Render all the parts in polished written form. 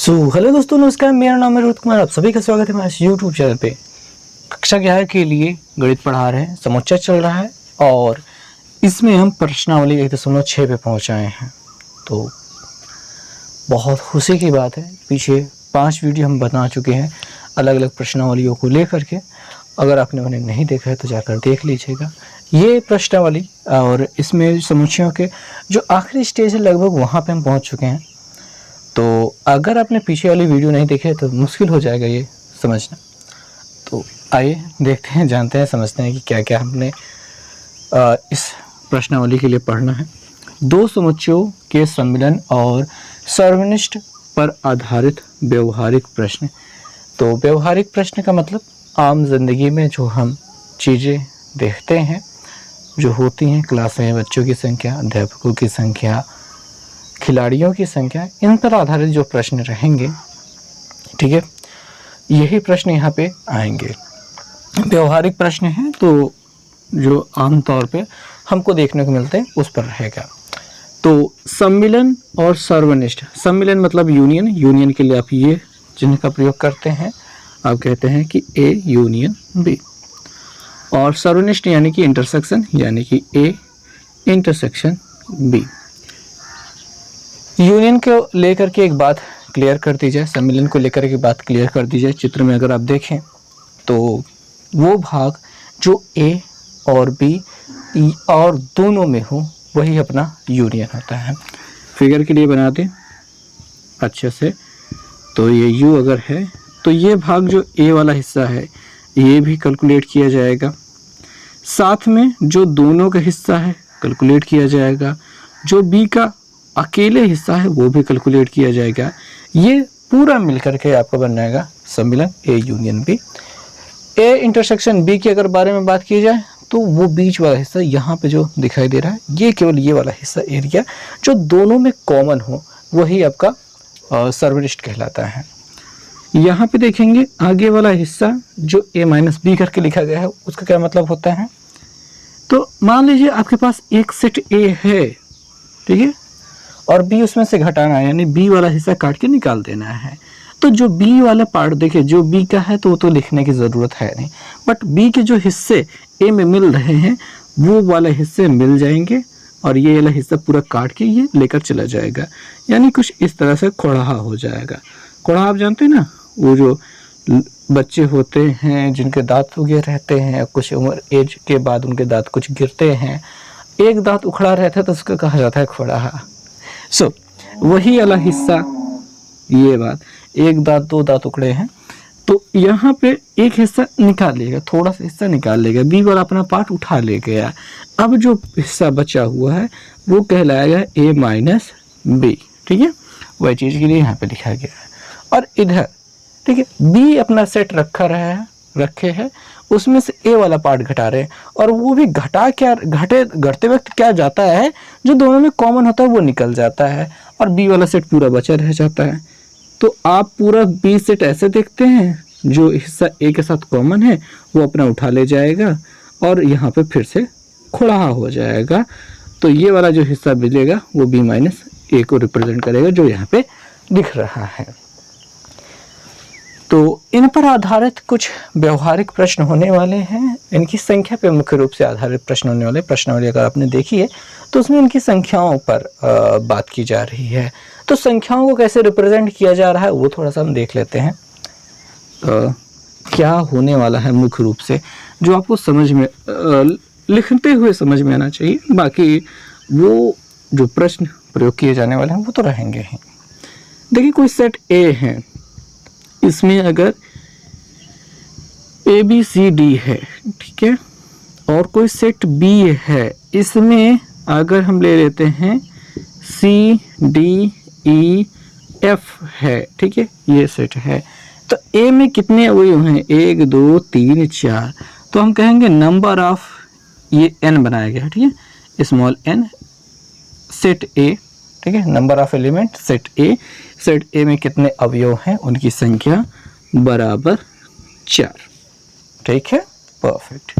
Hello दोस्तों, नमस्कार। मेरा नाम है रोहित कुमार। आप सभी का स्वागत है हमारे यूट्यूब चैनल पे। कक्षा 11 के लिए गणित पढ़ा रहे हैं, समुच्चय चल रहा है और इसमें हम प्रश्नावली 1.6 पे पहुंच आए हैं। तो बहुत खुशी की बात है, पीछे 5 वीडियो हम बना चुके हैं अलग अलग प्रश्नावलियों को लेकर के। अगर आपने उन्हें नहीं देखा है तो जाकर देख लीजिएगा। ये प्रश्नावली और इसमें समुच्चयों के जो आखिरी स्टेज है लगभग वहाँ पे हम पहुँच चुके हैं। तो अगर आपने पीछे वाली वीडियो नहीं देखी है तो मुश्किल हो जाएगा ये समझना। तो आइए देखते हैं, जानते हैं, समझते हैं कि क्या क्या हमने इस प्रश्नावली के लिए पढ़ना है। दो समुच्चयों के सम्मिलन और सर्वनिष्ठ पर आधारित व्यवहारिक प्रश्न। तो व्यवहारिक प्रश्न का मतलब आम जिंदगी में जो हम चीज़ें देखते हैं, जो होती हैं, क्लासें, बच्चों की संख्या, अध्यापकों की संख्या, खिलाड़ियों की संख्या, इन पर आधारित जो प्रश्न रहेंगे, ठीक है, यही प्रश्न यहाँ पे आएंगे। व्यवहारिक प्रश्न हैं तो जो आमतौर पे हमको देखने को मिलते हैं उस पर रहेगा। तो सम्मिलन और सर्वनिष्ठ। सम्मिलन मतलब यूनियन, यूनियन के लिए आप ये चिन्ह का प्रयोग करते हैं, आप कहते हैं कि ए यूनियन बी। और सर्वनिष्ठ यानी कि इंटरसेक्शन, यानी कि ए इंटरसेक्शन बी। यूनियन को लेकर के एक बात क्लियर कर दी जाए, सम्मिलन को लेकर के बात क्लियर कर दी जाए। चित्र में अगर आप देखें तो वो भाग जो ए और बी और दोनों में हो वही अपना यूनियन होता है। फिगर के लिए बना दें अच्छे से। तो ये यू अगर है तो ये भाग जो ए वाला हिस्सा है ये भी कैलकुलेट किया जाएगा, साथ में जो दोनों का हिस्सा है कैलकुलेट किया जाएगा, जो बी का अकेले हिस्सा है वो भी कैलकुलेट किया जाएगा। ये पूरा मिलकर के आपका बन जाएगा सम्मिलन A union B. A intersection B की अगर बारे में बात की जाए तो वो बीच वाला हिस्सा यहाँ पे जो दिखाई दे रहा है, ये केवल ये वाला हिस्सा एरिया जो दोनों में कॉमन हो वही आपका सर्वनिष्ठ कहलाता है। यहाँ पे देखेंगे आगे वाला हिस्सा जो ए माइनस बी करके लिखा गया है उसका क्या मतलब होता है। तो मान लीजिए आपके पास एक सेट ए है, ठीक है, और बी उसमें से घटाना है, यानी बी वाला हिस्सा काट के निकाल देना है। तो जो बी वाला पार्ट देखिए, जो बी का है तो वो तो लिखने की ज़रूरत है नहीं, बट बी के जो हिस्से ए में मिल रहे हैं वो वाले हिस्से मिल जाएंगे और ये वाला हिस्सा पूरा काट के ये लेकर चला जाएगा। यानी कुछ इस तरह से खोड़हा हो जाएगा। खोड़हा आप जानते हैं ना, वो जो बच्चे होते हैं जिनके दांत उगे रहते हैं, कुछ उम्र एज के बाद उनके दांत कुछ गिरते हैं, एक दांत उखड़ा रहता है तो उसको कहा जाता है खोड़हा। वही वाला हिस्सा, ये बात, एक दांत दो दांत उखड़े हैं तो यहाँ पे एक हिस्सा निकाल लेगा, थोड़ा सा हिस्सा निकाल लेगा, बी वाला अपना पार्ट उठा ले गया। अब जो हिस्सा बचा हुआ है वो कहलाएगा ए माइनस बी, ठीक है, वही चीज़ के लिए यहाँ पे लिखा गया है। और इधर ठीक है, बी अपना सेट रखे हैं, उसमें से ए वाला पार्ट घटा रहे हैं और वो भी घटते वक्त क्या जाता है, जो दोनों में कॉमन होता है वो निकल जाता है और बी वाला सेट पूरा बचा रह जाता है। तो आप पूरा बी सेट ऐसे देखते हैं, जो हिस्सा ए के साथ कॉमन है वो अपना उठा ले जाएगा और यहाँ पे फिर से खोड़हा हो जाएगा। तो ये वाला जो हिस्सा मिलेगा वो बी माइनस ए को रिप्रेजेंट करेगा, जो यहाँ पे दिख रहा है। तो इन पर आधारित कुछ व्यवहारिक प्रश्न होने वाले हैं। इनकी संख्या पे मुख्य रूप से आधारित प्रश्न होने वाले। प्रश्नावली अगर आपने देखी है तो उसमें इनकी संख्याओं पर बात की जा रही है। तो संख्याओं को कैसे रिप्रेजेंट किया जा रहा है वो थोड़ा सा हम देख लेते हैं। क्या होने वाला है मुख्य रूप से, जो आपको समझ में लिखते हुए समझ में आना चाहिए। बाकी वो जो प्रश्न प्रयोग किए जाने वाले हैं वो तो रहेंगे ही। देखिए, कोई सेट ए है, इसमें अगर ए बी सी डी है, ठीक है, और कोई सेट बी है, इसमें अगर हम ले लेते हैं सी डी ई एफ है, ठीक है, ये सेट है, तो ए में कितने अवयव हैं, 1 2 3 4, तो हम कहेंगे नंबर ऑफ, ये एन बनाया गया है, ठीक है, स्मॉल एन, सेट ए, ठीक है, number of element set A. Set ए में कितने अवयव हैं, उनकी संख्या बराबर 4, ठीक है, परफेक्ट।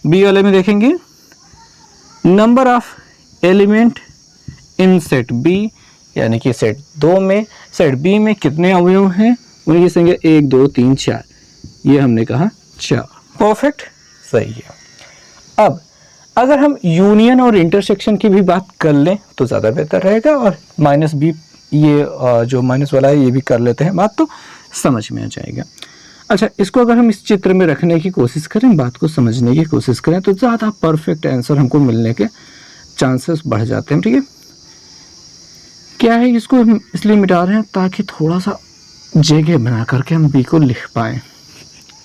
बी वाले में देखेंगे number of element in set B यानी कि सेट 2 में, सेट बी में कितने अवयव हैं, उनकी संख्या 1 2 3 4, ये हमने कहा 4। परफेक्ट, सही है। अब अगर हम यूनियन और इंटरसेक्शन की भी बात कर लें तो ज़्यादा बेहतर रहेगा, और माइनस बी, ये जो माइनस वाला है ये भी कर लेते हैं, बात तो समझ में आ जाएगा। अच्छा, इसको अगर हम इस चित्र में रखने की कोशिश करें, बात को समझने की कोशिश करें, तो ज़्यादा परफेक्ट आंसर हमको मिलने के चांसेस बढ़ जाते हैं। ठीक है, क्या है, इसको हम इसलिए मिटा रहे हैं ताकि थोड़ा सा जगह बना करके हम बी को लिख पाएँ।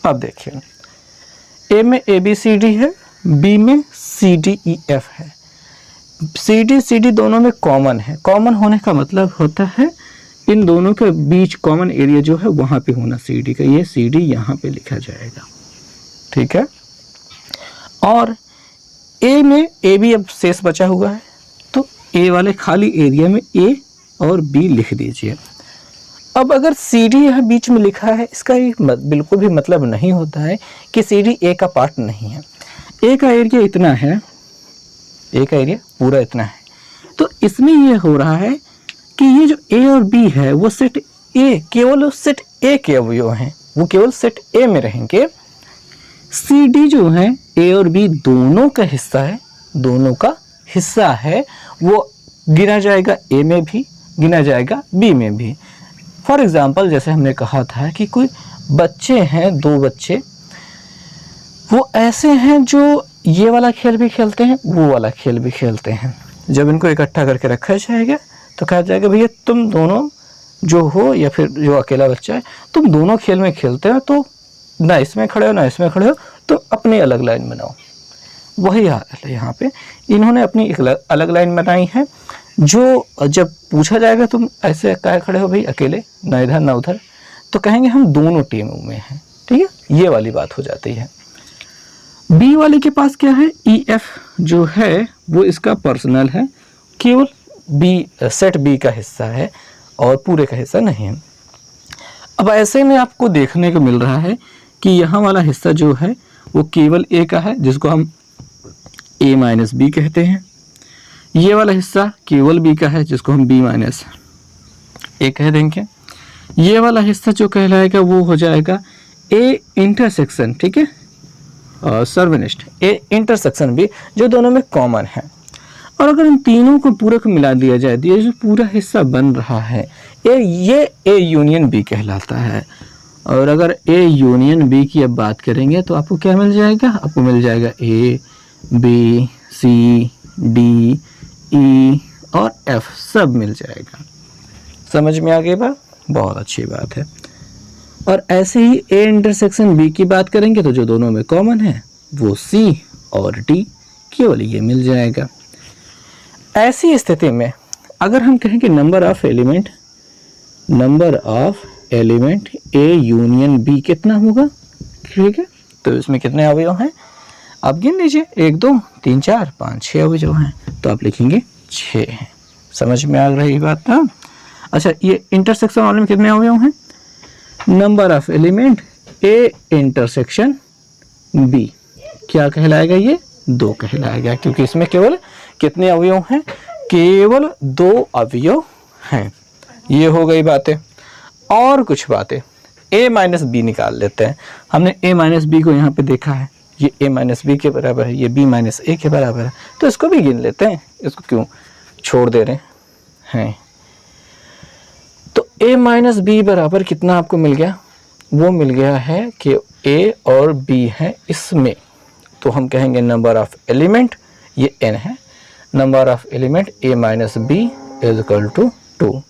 अब देखिए, ए में ए बी सी डी है, बी में सी डी ई एफ है। सी डी दोनों में कॉमन है। कॉमन होने का मतलब होता है इन दोनों के बीच कॉमन एरिया जो है वहाँ पे होना सी डी का। ये सी डी यहाँ पे लिखा जाएगा, ठीक है। और ए में ए बी अब शेष बचा हुआ है, तो ए वाले खाली एरिया में ए और बी लिख दीजिए। अब अगर सी डी यहाँ बीच में लिखा है, इसका बिल्कुल भी मतलब नहीं होता है कि सी डी ए का पार्ट नहीं है। ए का एरिया इतना है, ए का एरिया पूरा इतना है, तो इसमें ये हो रहा है कि ये जो ए और बी है वो सेट ए, केवल सेट ए के अवयव हैं, वो केवल सेट ए में रहेंगे। सी डी जो है ए और बी दोनों का हिस्सा है, दोनों का हिस्सा है, वो गिना जाएगा ए में भी, गिना जाएगा बी में भी। फॉर एग्जाम्पल, जैसे हमने कहा था कि कोई बच्चे हैं, 2 बच्चे, वो ऐसे हैं जो ये वाला खेल भी खेलते हैं, वो वाला खेल भी खेलते हैं। जब इनको इकट्ठा करके रखा जाएगा तो कहा जाएगा भैया तुम दोनों जो हो, या फिर जो अकेला बच्चा है, तुम दोनों खेल में खेलते हो, तो ना इसमें खड़े हो ना इसमें खड़े हो, तो अपनी अलग लाइन बनाओ। वही हाल है यहाँ पे, इन्होंने अपनी अलग लाइन बनाई है। जो जब पूछा जाएगा तुम ऐसे काहे खड़े हो भाई अकेले, ना इधर ना उधर, तो कहेंगे हम दोनों टीमों में हैं। ठीक है, ये वाली बात हो जाती है। बी वाले के पास क्या है, ई एफ जो है वो इसका पर्सनल है, केवल बी सेट बी का हिस्सा है और पूरे का हिस्सा नहीं है। अब ऐसे में आपको देखने को मिल रहा है कि यहाँ वाला हिस्सा जो है वो केवल ए का है, जिसको हम ए माइनस बी कहते हैं। ये वाला हिस्सा केवल बी का है, जिसको हम बी माइनस ए कह देंगे। ये वाला हिस्सा जो कहलाएगा वो हो जाएगा ए इंटरसेक्शन, ठीक है, सर्वनिष्ठ ए इंटरसेक्शन बी, जो दोनों में कॉमन है। और अगर इन तीनों को पूरे को मिला दिया जाए तो ये जो पूरा हिस्सा बन रहा है ये ए यूनियन बी कहलाता है। और अगर ए यूनियन बी की अब बात करेंगे तो आपको क्या मिल जाएगा, आपको मिल जाएगा A B C D E और एफ सब मिल जाएगा। समझ में आ गई बात, बहुत अच्छी बात है। और ऐसे ही ए इंटरसेक्शन बी की बात करेंगे तो जो दोनों में कॉमन है वो सी और डी, केवल ये मिल जाएगा। ऐसी स्थिति में अगर हम कहें कि number of element A union B कितना होगा, ठीक है, तो इसमें कितने अवयव हैं आप गिन लीजिए, 1 2 3 4 5 6 अवयव हैं, तो आप लिखेंगे 6 हैं। समझ में आ रही बात ना। अच्छा, ये इंटरसेक्शन वाले में कितने अवयव हैं, number of element A intersection B क्या कहलाएगा, ये 2 कहलाएगा, क्योंकि इसमें केवल कितने अवयव हैं, केवल 2 अवयव हैं। ये हो गई बातें। और कुछ बातें, a माइनस बी निकाल लेते हैं। हमने a माइनस बी को यहाँ पे देखा है, ये a माइनस बी के बराबर है, ये b माइनस ए के बराबर है, तो इसको भी गिन लेते हैं, इसको क्यों छोड़ दे रहे हैं। तो a माइनस बी बराबर कितना आपको मिल गया, वो मिल गया है कि a और b है इसमें, तो हम कहेंगे नंबर ऑफ एलिमेंट, ये n है, number of element a minus B is equal to 2।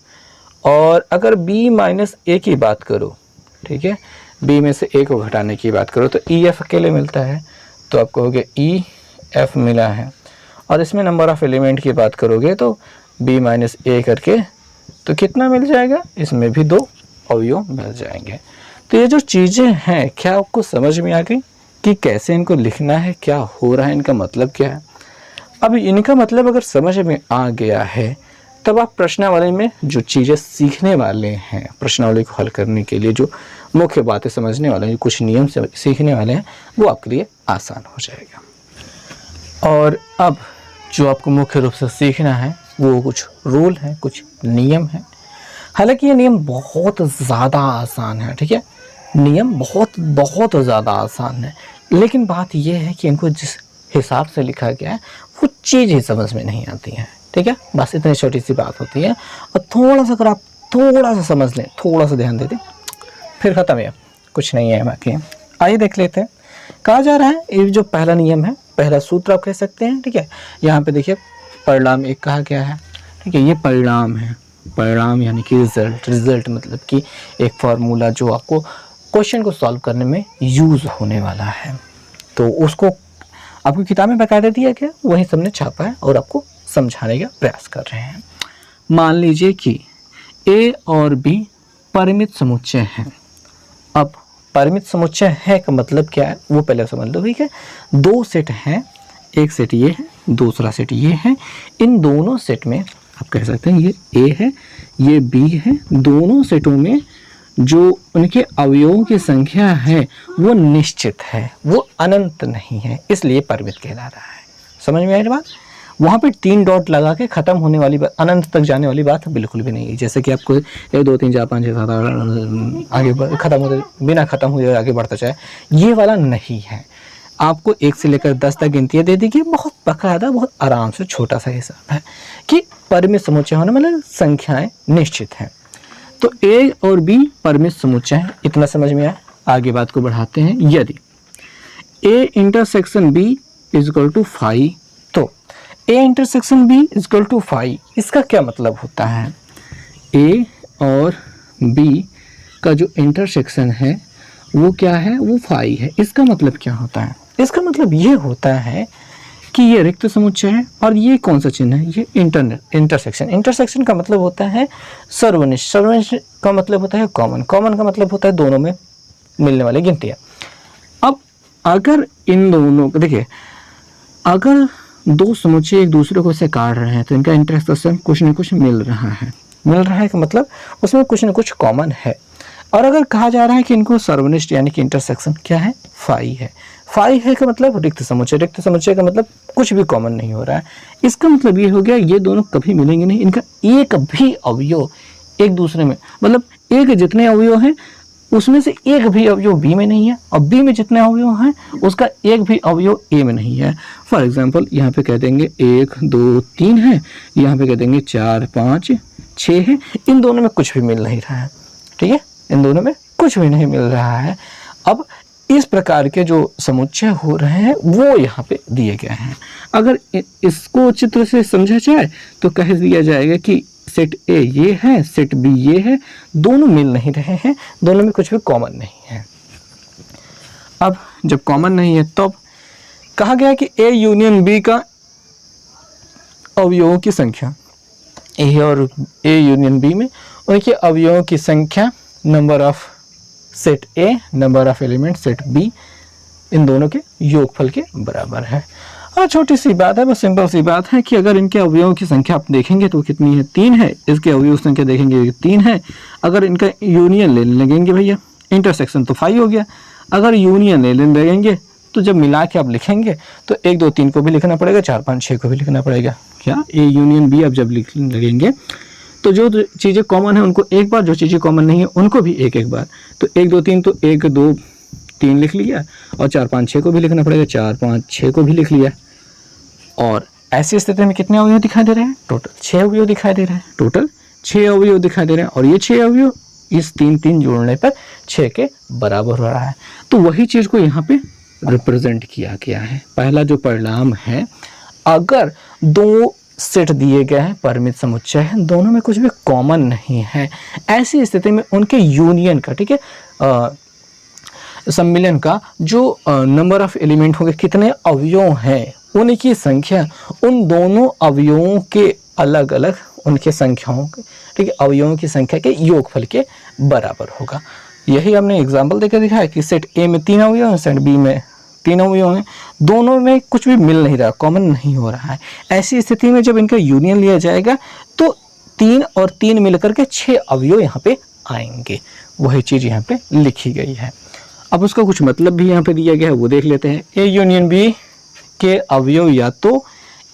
और अगर b माइनस ए की बात करो, ठीक है, b में से a को घटाने की बात करो तो ई एफ अकेले मिलता है, तो आप कहोगे ई एफ मिला है। और इसमें नंबर ऑफ एलिमेंट की बात करोगे तो b माइनस ए करके तो कितना मिल जाएगा, इसमें भी 2 अवयव मिल जाएंगे। तो ये जो चीज़ें हैं, क्या आपको समझ में आ गई कि कैसे इनको लिखना है, क्या हो रहा है, इनका मतलब क्या है। अब इनका मतलब अगर समझ में आ गया है तब आप प्रश्नावली में जो चीज़ें सीखने वाले हैं, प्रश्नावली को हल करने के लिए जो मुख्य बातें समझने वाले हैं, कुछ नियम से सीखने वाले हैं, वो आपके लिए आसान हो जाएगा। और अब जो आपको मुख्य रूप से सीखना है वो कुछ रूल हैं, कुछ नियम हैं। हालांकि ये नियम बहुत ज़्यादा आसान है, ठीक है, नियम बहुत बहुत ज़्यादा आसान है, लेकिन बात ये है कि इनको जिस हिसाब से लिखा गया है वो चीज़ ही समझ में नहीं आती है, ठीक है। बस इतनी छोटी सी बात होती है, और थोड़ा सा अगर आप थोड़ा सा समझ लें, थोड़ा सा ध्यान दे दें, फिर ख़त्म है, कुछ नहीं है बाकी। आइए देख लेते हैं। कहा जा रहा है, ये जो पहला नियम है, पहला सूत्र आप कह सकते हैं, ठीक है। यहाँ पे देखिए परिणाम एक कहा गया है, ठीक है, ये परिणाम है, परिणाम यानी कि रिजल्ट, रिजल्ट मतलब कि एक फार्मूला जो आपको क्वेश्चन को सॉल्व करने में यूज़ होने वाला है। तो उसको आपकी किताब में बकायदा दिया गया, वही सबने छापा है और आपको समझाने का प्रयास कर रहे हैं। मान लीजिए कि ए और बी परिमित समुच्चय हैं। अब परिमित समुच्चय है का मतलब क्या है वो पहले समझ लो, ठीक है। दो सेट हैं, एक सेट ये है, दूसरा सेट ये है। इन दोनों सेट में आप कह सकते हैं ये ए है, ये बी है। दोनों सेटों में जो उनके अवयवों की संख्या है वो निश्चित है, वो अनंत नहीं है, इसलिए परिमित कहला रहा है। समझ में आई बात? वहाँ पे 3 डॉट लगा के ख़त्म होने वाली बात, अनंत तक जाने वाली बात बिल्कुल भी नहीं है। जैसे कि आपको 1 2 3 4 5 6 7 8 आगे ख़त्म होते बिना ख़त्म हुए आगे बढ़ता जाए, ये वाला नहीं है। आपको 1 से लेकर 10 तक गिनतियाँ दे दी गई, बहुत बाकायदा, बहुत आराम से छोटा सा हिसाब है कि परिमित समुच्चय होने मतलब संख्याएँ निश्चित हैं। तो ए और बी परिमित समुच्चय है, इतना समझ में आया। आगे बात को बढ़ाते हैं। यदि A intersection B is equal to 5, तो A intersection B is equal to 5, इसका क्या मतलब होता है? ए और बी का जो इंटरसेक्शन है वो क्या है? वो 5 है। इसका मतलब क्या होता है? इसका मतलब ये होता है कि ये रिक्त समुच्चय है, और ये कौन सा चिन्ह है? ये इंटरसेक्शन। इंटरसेक्शन का मतलब होता है सर्वनिष्ठ, सर्वनिष्ठ का मतलब होता है कॉमन, कॉमन का मतलब होता है दोनों में मिलने वाली गिनतियाँ। अब अगर इन दोनों को देखिए, अगर दो समुच्चय एक दूसरे को से काट रहे हैं तो इनका इंटरसेक्शन कुछ न कुछ मिल रहा है। मिल रहा है का मतलब उसमें कुछ न कुछ कॉमन है। और अगर कहा जा रहा है कि इनको सर्वनिष्ठ यानी कि इंटरसेक्शन क्या है? 5 है। 5 है का मतलब रिक्त समुच्चय, रिक्त समुच्चय का मतलब कुछ भी कॉमन नहीं हो रहा है। इसका मतलब ये हो गया ये दोनों कभी मिलेंगे नहीं, इनका एक भी अवयव एक दूसरे में, मतलब ए के जितने अवयव हैं उसमें से एक भी अवयव बी में नहीं है, और बी में जितने अवयव हैं उसका एक भी अवयव ए में नहीं है। फॉर एग्जाम्पल यहाँ पे कह देंगे 1 2 3 है, यहाँ पे कह देंगे 4 5 6 है। इन दोनों में कुछ भी मिल नहीं रहा है, ठीक है, इन दोनों में कुछ भी नहीं मिल रहा है। अब इस प्रकार के जो समुच्चय हो रहे हैं वो यहाँ पे दिए गए हैं। अगर इसको चित्र से समझा जाए तो कह दिया जाएगा कि सेट ए ये है, सेट बी ये है, दोनों मिल नहीं रहे हैं, दोनों में कुछ भी कॉमन नहीं है। अब जब कॉमन नहीं है तो कहा गया कि ए यूनियन बी का अवयवों की संख्या, ए और ए यूनियन बी में उनके अवयवों की संख्या, number of set A, number of element set B, इन दोनों के योगफल के बराबर है। और छोटी सी बात है, बस सिंपल सी बात है कि अगर इनके अवयवों की संख्या आप देखेंगे तो कितनी है? 3 है। इसके अवयव संख्या देखेंगे 3 है। अगर इनका यूनियन लेने लगेंगे भैया, इंटरसेक्शन तो 5 हो गया। अगर यूनियन लेने लगेंगे तो जब मिला के आप लिखेंगे तो 1 2 3 को भी लिखना पड़ेगा, 4 5 6 को भी लिखना पड़ेगा। क्या ए यूनियन बी आप जब लिखने लगेंगे तो जो चीज़ें कॉमन है उनको एक बार, जो चीज़ें कॉमन नहीं है उनको भी एक एक बार। तो 1 2 3 तो 1 2 3 लिख लिया, और 4 5 6 को भी लिखना पड़ेगा, 4 5 6 को भी लिख लिया। और ऐसी स्थिति में कितने अवयव दिखाई दे रहे हैं? टोटल 6 अवयव दिखाई दे रहे हैं। टोटल 6 अवयव दिखाई दे रहे हैं, और ये 6 अवयव इस 3 3 जोड़ने पर 6 के बराबर हो रहा है। तो वही चीज़ को यहाँ पे रिप्रेजेंट किया गया है। पहला जो परिणाम है, अगर 2 सेट दिए गए हैं, परिमित समुच्चय है, दोनों में कुछ भी कॉमन नहीं है, ऐसी स्थिति में उनके यूनियन का, ठीक है, सम्मिलन का जो नंबर ऑफ एलिमेंट होंगे, कितने अवयव हैं, उनकी संख्या उन दोनों अवयवों के अलग अलग उनके संख्याओं के, ठीक है, अवयवों की संख्या के योगफल के बराबर होगा। यही हमने एग्जाम्पल देकर दिखाया कि सेट ए में 3 अवयव हैं, सेट बी में 3 अवयव हैं, दोनों में कुछ भी मिल नहीं रहा, कॉमन नहीं हो रहा है। ऐसी स्थिति में जब इनका यूनियन लिया जाएगा तो 3 और 3 मिलकर के 6 अवयव यहाँ पे आएंगे। वही चीज़ यहाँ पे लिखी गई है। अब उसका कुछ मतलब भी यहाँ पे दिया गया है, वो देख लेते हैं। ए यूनियन बी के अवयव या तो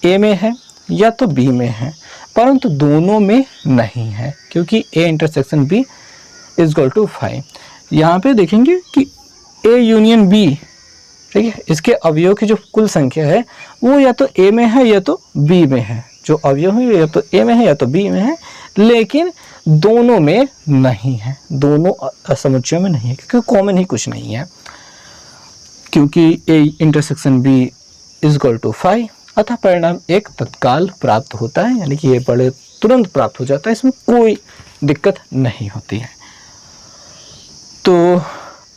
ए में है या तो बी में है, परंतु दोनों में नहीं है, क्योंकि A intersection B is equal to 5। यहाँ पे देखेंगे कि ए यूनियन बी, ठीक है, इसके अवयव की जो कुल संख्या है वो या तो ए में है या तो बी में है। जो अवयव है या तो ए में है या तो बी में है, लेकिन दोनों में नहीं है, दोनों समुच्चयों में नहीं है, क्योंकि कॉमन ही कुछ नहीं है। क्योंकि A intersection B is equal to 5, अतः परिणाम एक तत्काल प्राप्त होता है, यानी कि ये बड़े तुरंत प्राप्त हो जाता है, इसमें कोई दिक्कत नहीं होती है। तो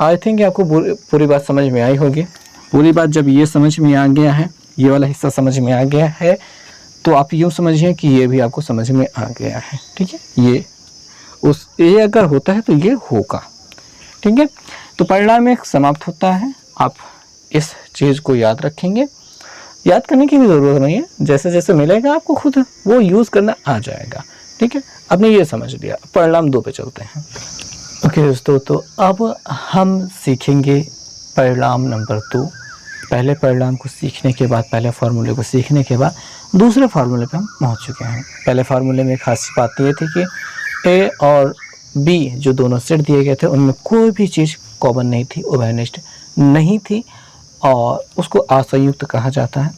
आई थिंक आपको पूरी बात समझ में आई होगी। पूरी बात जब ये समझ में आ गया है, ये वाला हिस्सा समझ में आ गया है, तो आप यूँ समझिए कि ये भी आपको समझ में आ गया है, ठीक है। ये अगर होता है तो ये होगा, ठीक है। तो परिणाम एक समाप्त होता है। आप इस चीज़ को याद रखेंगे, याद करने की भी ज़रूरत नहीं है, जैसे जैसे मिलेगा आपको खुद वो यूज़ करना आ जाएगा, ठीक है। आपने ये समझ लिया। परिणाम 2 पे चलते हैं। ओके दोस्तों, तो अब हम सीखेंगे परिणाम नंबर 2। पहले परिणाम को सीखने के बाद, पहले फार्मूले को सीखने के बाद दूसरे फार्मूले पे हम पहुंच चुके हैं। पहले फार्मूले में खास बात ये थी कि ए और बी जो दोनों सेट दिए गए थे उनमें कोई भी चीज़ कॉमन नहीं थी, उभयनिष्ठ नहीं थी, और उसको असंयुक्त कहा जाता है।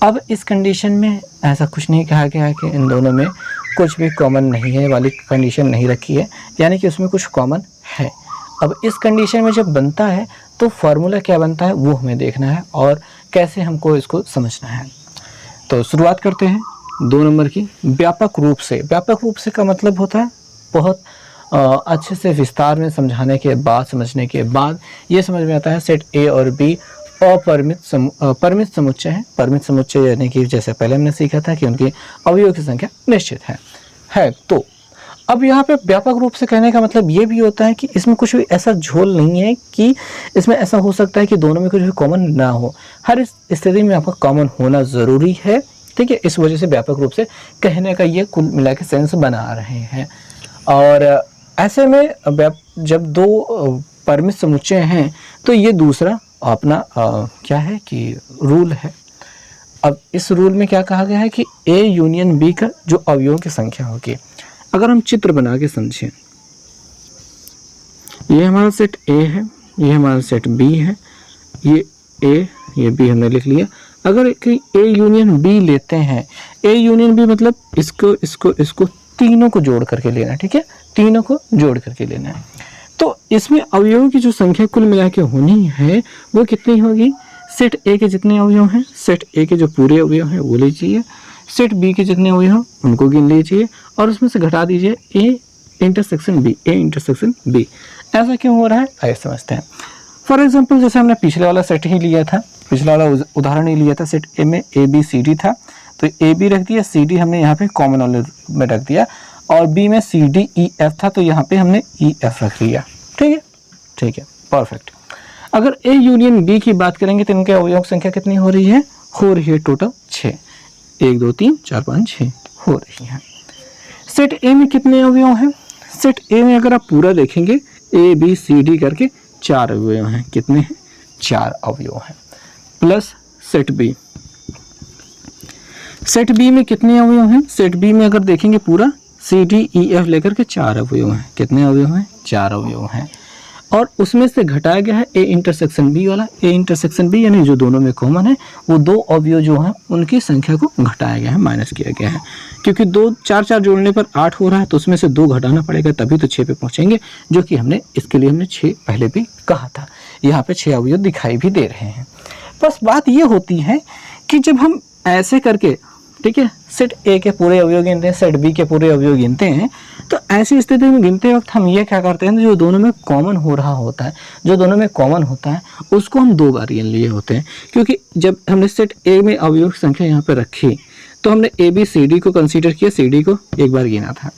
अब इस कंडीशन में ऐसा कुछ नहीं कहा गया है कि इन दोनों में कुछ भी कॉमन नहीं है वाली कंडीशन नहीं रखी है, यानी कि उसमें कुछ कॉमन है। अब इस कंडीशन में जब बनता है तो फार्मूला क्या बनता है वो हमें देखना है और कैसे हमको इसको समझना है। तो शुरुआत करते हैं 2 नंबर की। व्यापक रूप से, व्यापक रूप से का मतलब होता है बहुत अच्छे से विस्तार में समझाने के बाद, समझने के बाद ये समझ में आता है सेट ए और बी परिमित समुच्चय है। परिमित समुच्चय यानी कि जैसे पहले हमने सीखा था कि उनकी अवयवों की संख्या निश्चित है। तो अब यहाँ पे व्यापक रूप से कहने का मतलब ये भी होता है कि इसमें कुछ भी ऐसा झोल नहीं है कि इसमें ऐसा हो सकता है कि दोनों में कुछ भी कॉमन ना हो। हर स्थिति में आपका कॉमन होना ज़रूरी है, ठीक है। इस वजह से व्यापक रूप से कहने का ये कुल मिला के सेंस बना रहे हैं। और ऐसे में जब 2 परिमित समुच्चय हैं तो ये दूसरा अपना क्या है कि रूल है। अब इस रूल में क्या कहा गया है कि ए यूनियन बी का जो अवयवों की संख्या होगी, अगर हम चित्र बना के समझें, ये हमारा सेट ए है, ये हमारा सेट बी है, ये ए ये बी हमने लिख लिया। अगर ए यूनियन बी लेते हैं, ए यूनियन बी मतलब इसको तीनों को जोड़ करके लेना है, ठीक है, तीनों को जोड़ करके लेना है। तो इसमें अवयवों की जो संख्या कुल मिला के होनी है वो कितनी होगी? सेट ए के जितने अवयव हैं, सेट ए के जो पूरे अवयव हैं वो लीजिए, सेट बी के जितने अवयव हैं उनको गिन लीजिए और उसमें से घटा दीजिए A intersection B, A intersection B. ऐसा क्यों हो रहा है आइए समझते हैं। फॉर एग्जाम्पल जैसे हमने पिछले वाला सेट ही लिया था, पिछला वाला उदाहरण ही लिया था, सेट ए में ए बी सी डी था, तो ए बी रख दिया, सी डी हमने यहाँ पे कॉमन वाले में रख दिया, और बी में सी डी ई एफ था तो यहाँ पे हमने ई एफ रख लिया, ठीक है, परफेक्ट। अगर ए यूनियन बी की बात करेंगे तो इनके अवयव संख्या कितनी हो रही है टोटल 6, 1 2 3 4 5 6 हो रही है। सेट ए में कितने अवयव हैं? सेट ए में अगर आप पूरा देखेंगे ए बी सी डी करके 4 अवयव हैं। कितने हैं? 4 अवयव हैं। Plus set B, set B में कितने अवयव हैं? सेट बी में अगर देखेंगे पूरा सी डी ई एफ लेकर के 4 अवयव हैं। कितने अवयव हैं? 4 अवयव हैं। और उसमें से घटाया गया है ए इंटरसेक्शन बी वाला, ए इंटरसेक्शन बी यानी जो दोनों में कॉमन है वो 2 अवयव जो हैं उनकी संख्या को घटाया गया है, माइनस किया गया है। क्योंकि 2 4 4 जोड़ने पर 8 हो रहा है तो उसमें से 2 घटाना पड़ेगा तभी तो 6 पे पहुंचेंगे, जो कि हमने इसके लिए हमने 6 पहले भी कहा था। यहाँ पे 6 अवयव दिखाई भी दे रहे हैं। बस बात ये होती है कि जब हम ऐसे करके, ठीक है, सेट ए के पूरे अवयव गिनते हैं, सेट बी के पूरे अवयव गिनते हैं, तो ऐसी स्थिति में गिनते वक्त हम ये क्या करते हैं, जो दोनों में कॉमन हो रहा होता है, जो दोनों में कॉमन होता है उसको हम 2 बार गिन लिए होते हैं। क्योंकि जब हमने सेट ए में अवयव की संख्या यहाँ पे रखी तो हमने ए बी सी डी को कंसीडर किया, सी डी को एक बार गिना था।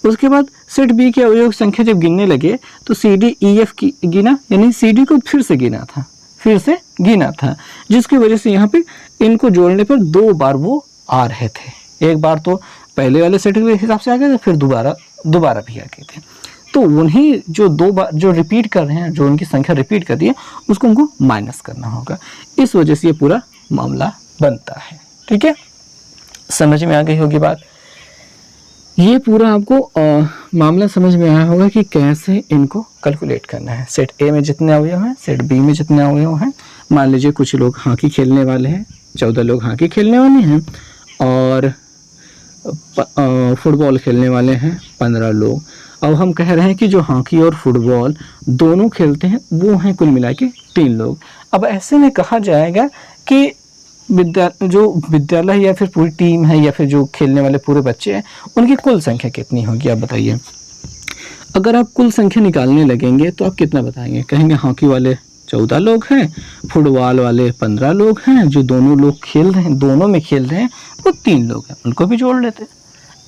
उसके बाद सेट बी के अवयव की संख्या जब गिनने लगे तो सी डी ई एफ की गिना, यानी सी डी को फिर से गिना था, जिसकी वजह से यहाँ पे इनको जोड़ने पर 2 बार वो आ रहे थे। एक बार तो पहले वाले सेट के हिसाब से आ गए थे, फिर दोबारा भी आ गए थे। तो उन्हीं जो 2 बार जो रिपीट कर रहे हैं, जो उनकी संख्या रिपीट कर दी है, उसको हमको माइनस करना होगा। इस वजह से ये पूरा मामला बनता है, ठीक है। समझ में आ गई होगी बात। ये पूरा आपको मामला समझ में आया होगा कि कैसे इनको कैलकुलेट करना है। सेट ए में जितने अवयव हैं, सेट बी में जितने अवयव हैं, मान लीजिए कुछ लोग हॉकी खेलने वाले हैं, 14 लोग हॉकी खेलने वाले हैं, और फुटबॉल खेलने वाले हैं 15 लोग। अब हम कह रहे हैं कि जो हॉकी और फुटबॉल दोनों खेलते हैं वो हैं कुल मिला के 3 लोग। अब ऐसे में कहा जाएगा कि जो विद्यालय या फिर पूरी टीम है या फिर जो खेलने वाले पूरे बच्चे हैं उनकी कुल संख्या कितनी होगी, आप बताइए। अगर आप कुल संख्या निकालने लगेंगे तो आप कितना बताएंगे? कहेंगे हॉकी वाले 14 लोग हैं, फुटबॉल वाले 15 लोग हैं, जो दोनों लोग खेल रहे हैं, दोनों में खेल रहे हैं वो 3 लोग हैं, उनको भी जोड़ लेते हैं।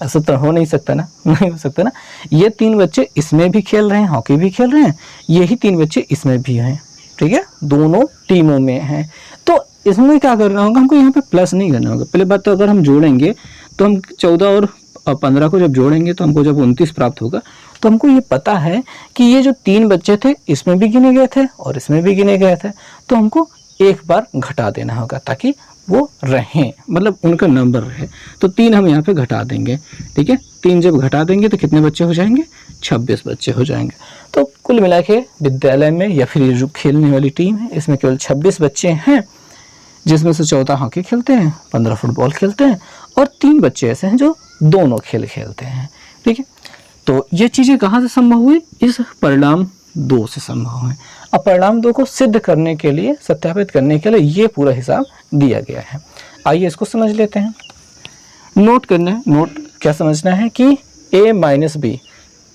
ऐसा तो हो नहीं सकता ना, नहीं हो सकता ना। ये 3 बच्चे इसमें भी खेल रहे हैं, हॉकी भी खेल रहे हैं, यही 3 बच्चे इसमें भी हैं, ठीक है, दोनों टीमों में हैं। तो इसमें क्या करना होगा, हमको यहाँ पे प्लस नहीं करना होगा। पहले बात तो अगर हम जोड़ेंगे तो हम 14 और 15 को जब जोड़ेंगे तो हमको जब 29 प्राप्त होगा, तो हमको ये पता है कि ये जो 3 बच्चे थे इसमें भी गिने गए थे और इसमें भी गिने गए थे, तो हमको एक बार घटा देना होगा ताकि वो रहें, मतलब उनका नंबर रहे। तो 3 हम यहाँ पे घटा देंगे, ठीक है। 3 जब घटा देंगे तो कितने बच्चे हो जाएंगे? 26 बच्चे हो जाएंगे। तो कुल मिला के विद्यालय में या फिर ये जो खेलने वाली टीम है इसमें केवल 26 बच्चे हैं, जिसमें से 14 हॉकी खेलते हैं, 15 फुटबॉल खेलते हैं और 3 बच्चे ऐसे हैं जो दोनों खेल खेलते हैं, ठीक है। तो ये चीज़ें कहाँ से संभव हुई? इस परिणाम 2 से संभव है। अब परिणाम 2 को सिद्ध करने के लिए, सत्यापित करने के लिए ये पूरा हिसाब दिया गया है। आइए इसको समझ लेते हैं। नोट करना है, नोट क्या समझना है कि a minus B,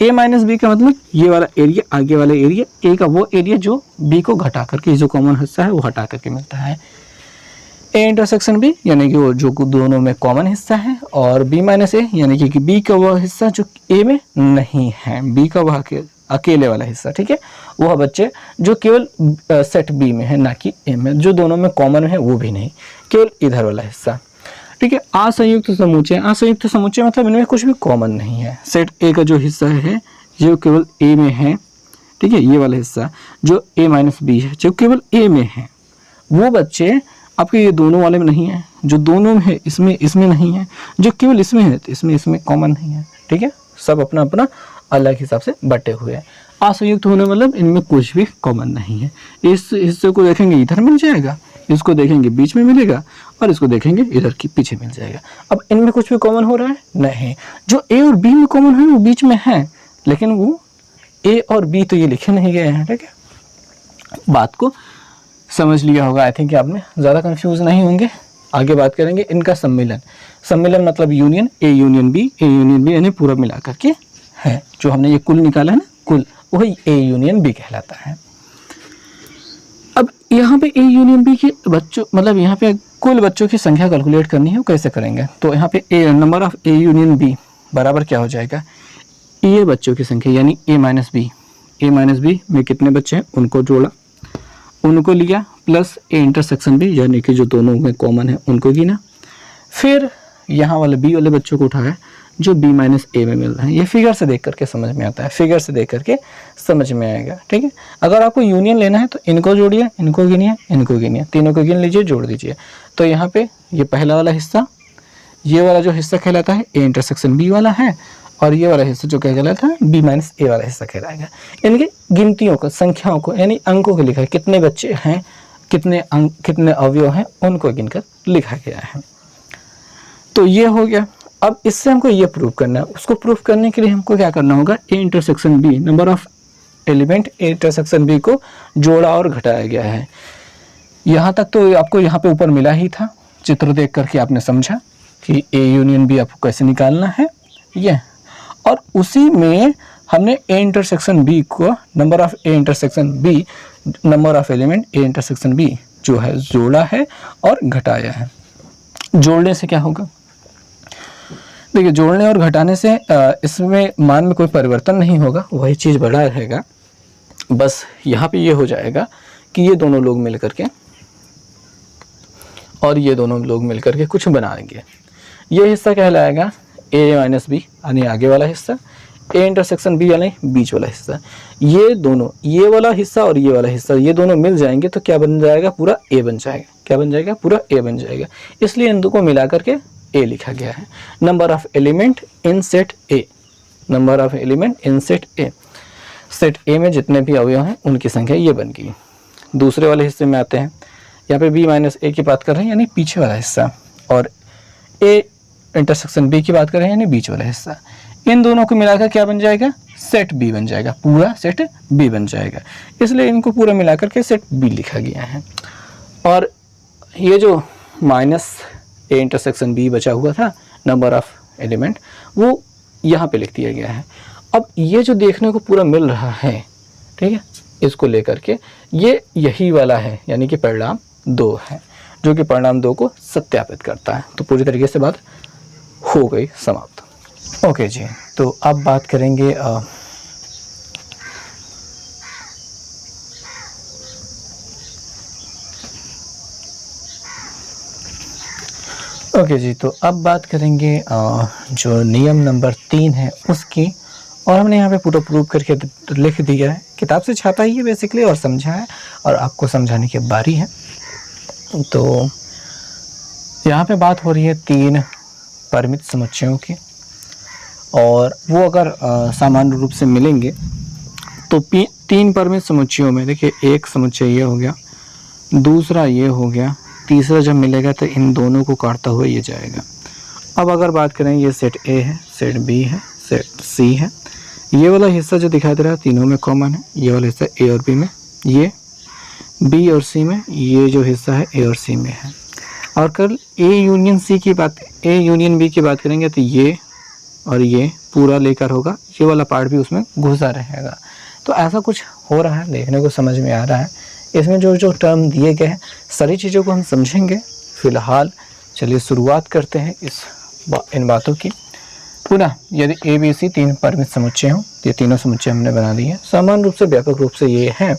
a minus B का मतलब ये वाला एरिया, आगे वाला एरिया, a का वो एरिया जो b को घटा करके, जो कॉमन हिस्सा है वो हटा करके मिलता है। a इंटरसेक्शन b यानी कि वो जो दोनों में कॉमन हिस्सा है, और b माइनस ए यानी कि b का वह हिस्सा जो a में नहीं है, b का वह अकेले वाला हिस्सा, ठीक है, वह बच्चे जो केवल सेट बी में है ना कि ए में, जो दोनों में कॉमन है वो भी नहीं, केवल इधर वाला हिस्सा, ठीक है। असंयुक्त समूचे, असंयुक्त समूचे मतलब इनमें कुछ भी कॉमन नहीं है। सेट ए का जो हिस्सा है जो केवल ए में है, ठीक है, ये वाला हिस्सा जो a माइनस बी है जो केवल a में है, वो बच्चे आपके ये दोनों वाले में नहीं है, जो दोनों में है इसमें नहीं है, जो केवल इसमें है तो इसमें कॉमन नहीं है, ठीक है। सब अपना अपना अलग हिसाब से बटे हुए हैं। असंयुक्त होने मतलब इनमें कुछ भी कॉमन नहीं है। इस हिस्से को देखेंगे इधर मिल जाएगा, इसको देखेंगे बीच में मिलेगा, और इसको देखेंगे इधर की पीछे मिल जाएगा। अब इनमें कुछ भी कॉमन हो रहा है? नहीं। जो ए और बी में कॉमन है वो बीच में है, लेकिन वो ए और बी तो ये लिखे नहीं गए हैं, ठीक है। बात को समझ लिया होगा, आई थिंक आपने, ज़्यादा कंफ्यूज नहीं होंगे। आगे बात करेंगे इनका सम्मिलन। सम्मिलन मतलब union, A union B, A union B यानी पूरा मिला करके है। जो हमने ये कुल निकाला है ना, कुल, वही ए यूनियन बी कहलाता है। अब यहाँ पे ए यूनियन बी के बच्चों, मतलब यहाँ पे कुल बच्चों की संख्या कैलकुलेट करनी है, वो कैसे करेंगे? तो यहाँ पे A number of A union B बराबर क्या हो जाएगा? ये बच्चों की संख्या यानी A minus B, A minus B में कितने बच्चे हैं उनको जोड़ा, उनको लिया, प्लस ए इंटरसेक्शन बी यानी कि जो दोनों में कॉमन है उनको गिना, फिर यहाँ वाले बी वाले बच्चों को उठाया जो b माइनस ए में मिल रहा है। ये फिगर से देख करके समझ में आता है, फिगर से देख करके समझ में आएगा, ठीक है। अगर आपको यूनियन लेना है तो इनको जोड़िए, इनको गिनिए, इनको गिनिए, तीनों को गिन लीजिए, जोड़ दीजिए। तो यहाँ पे ये पहला वाला हिस्सा, ये वाला जो हिस्सा कहलाता है ए इंटरसेक्शन बी वाला है, और ये वाला हिस्सा जो कहलाता है बी माइनस ए वाला हिस्सा कहलाएगा। इनकी गिनतियों को, संख्याओं को यानी अंकों को लिखा है, कितने बच्चे हैं, कितने अंक, कितने अवयव हैं, उनको गिनकर लिखा गया है। तो ये हो गया। अब इससे हमको ये प्रूव करना है। उसको प्रूव करने के लिए हमको क्या करना होगा? A intersection B, number of element A intersection B को जोड़ा और घटाया गया है। यहाँ तक तो आपको यहाँ पे ऊपर मिला ही था, चित्र देख करके आपने समझा कि ए यूनियन बी आपको कैसे निकालना है ये, और उसी में हमने ए इंटरसेक्शन बी को, number of A intersection B, number of element A intersection B जो है जोड़ा है और घटाया है। जोड़ने से क्या होगा? देखिए, जोड़ने और घटाने से इसमें मान में कोई परिवर्तन नहीं होगा, वही चीज़ बड़ा रहेगा। बस यहाँ पे ये हो जाएगा कि ये दोनों लोग मिल करके और ये दोनों लोग मिल करके कुछ बनाएंगे। ये हिस्सा कहलाएगा ए माइनस बी यानी आगे वाला हिस्सा, ए इंटरसेक्शन बी यानी बीच वाला हिस्सा। ये दोनों, ये वाला हिस्सा और ये वाला हिस्सा, ये दोनों मिल जाएंगे तो क्या बन जाएगा? पूरा ए बन जाएगा। क्या बन जाएगा? पूरा ए बन जाएगा। इसलिए इन दो को मिला करके ए लिखा गया है। Number of element in set A, number of element in set A, set ए में जितने भी अवयव हैं उनकी संख्या ये बन गई। दूसरे वाले हिस्से में आते हैं, यहाँ पे b माइनस ए की बात कर रहे हैं यानी पीछे वाला हिस्सा, और a इंटरसेक्शन b की बात कर रहे हैं यानी बीच वाला हिस्सा। इन दोनों को मिलाकर क्या बन जाएगा, सेट b बन जाएगा, पूरा सेट b बन जाएगा, इसलिए इनको पूरा मिलाकर के सेट b लिखा गया है। और ये जो माइनस a इंटरसेक्शन b बचा हुआ था नंबर ऑफ एलिमेंट, वो यहाँ पे लिख दिया गया है। अब ये जो देखने को पूरा मिल रहा है, ठीक है, इसको लेकर के ये यही वाला है, यानी कि परिणाम 2 है, जो कि परिणाम 2 को सत्यापित करता है। तो पूरी तरीके से बात हो गई समाप्त। ओके जी, तो अब बात करेंगे ओके जी, तो अब बात करेंगे जो नियम नंबर 3 है उसकी। और हमने यहाँ पे पूरा प्रूव करके लिख दिया है, किताब से छापा ही है बेसिकली और समझा है, और आपको समझाने की बारी है। तो यहाँ पे बात हो रही है 3 परिमित समुच्चयों की, और वो अगर सामान्य रूप से मिलेंगे तो 3 परिमित समुच्चयों में देखिए, एक समुच्चय ये हो गया, दूसरा ये हो गया, तीसरा जब मिलेगा तो इन दोनों को काटता हुआ ये जाएगा। अब अगर बात करें, ये सेट ए है, सेट बी है, सेट सी है, ये वाला हिस्सा जो दिखाई दे रहा है तीनों में कॉमन है, ये वाला हिस्सा ए और बी में, ये बी और सी में, ये जो हिस्सा है ए और सी में है। और कल ए यूनियन सी की बात, ए यूनियन बी की बात करेंगे तो ये और ये पूरा लेकर होगा, ये वाला पार्ट भी उसमें घुसा रहेगा। तो ऐसा कुछ हो रहा है, देखने को समझ में आ रहा है। इसमें जो जो टर्म दिए गए हैं सारी चीज़ों को हम समझेंगे। फिलहाल चलिए शुरुआत करते हैं इन बातों की। पुनः यदि ए बी सी 3 परिमित समुच्चय हों, ये तीनों समुच्चय हमने बना दिए हैं, सामान्य रूप से व्यापक रूप से ये हैं।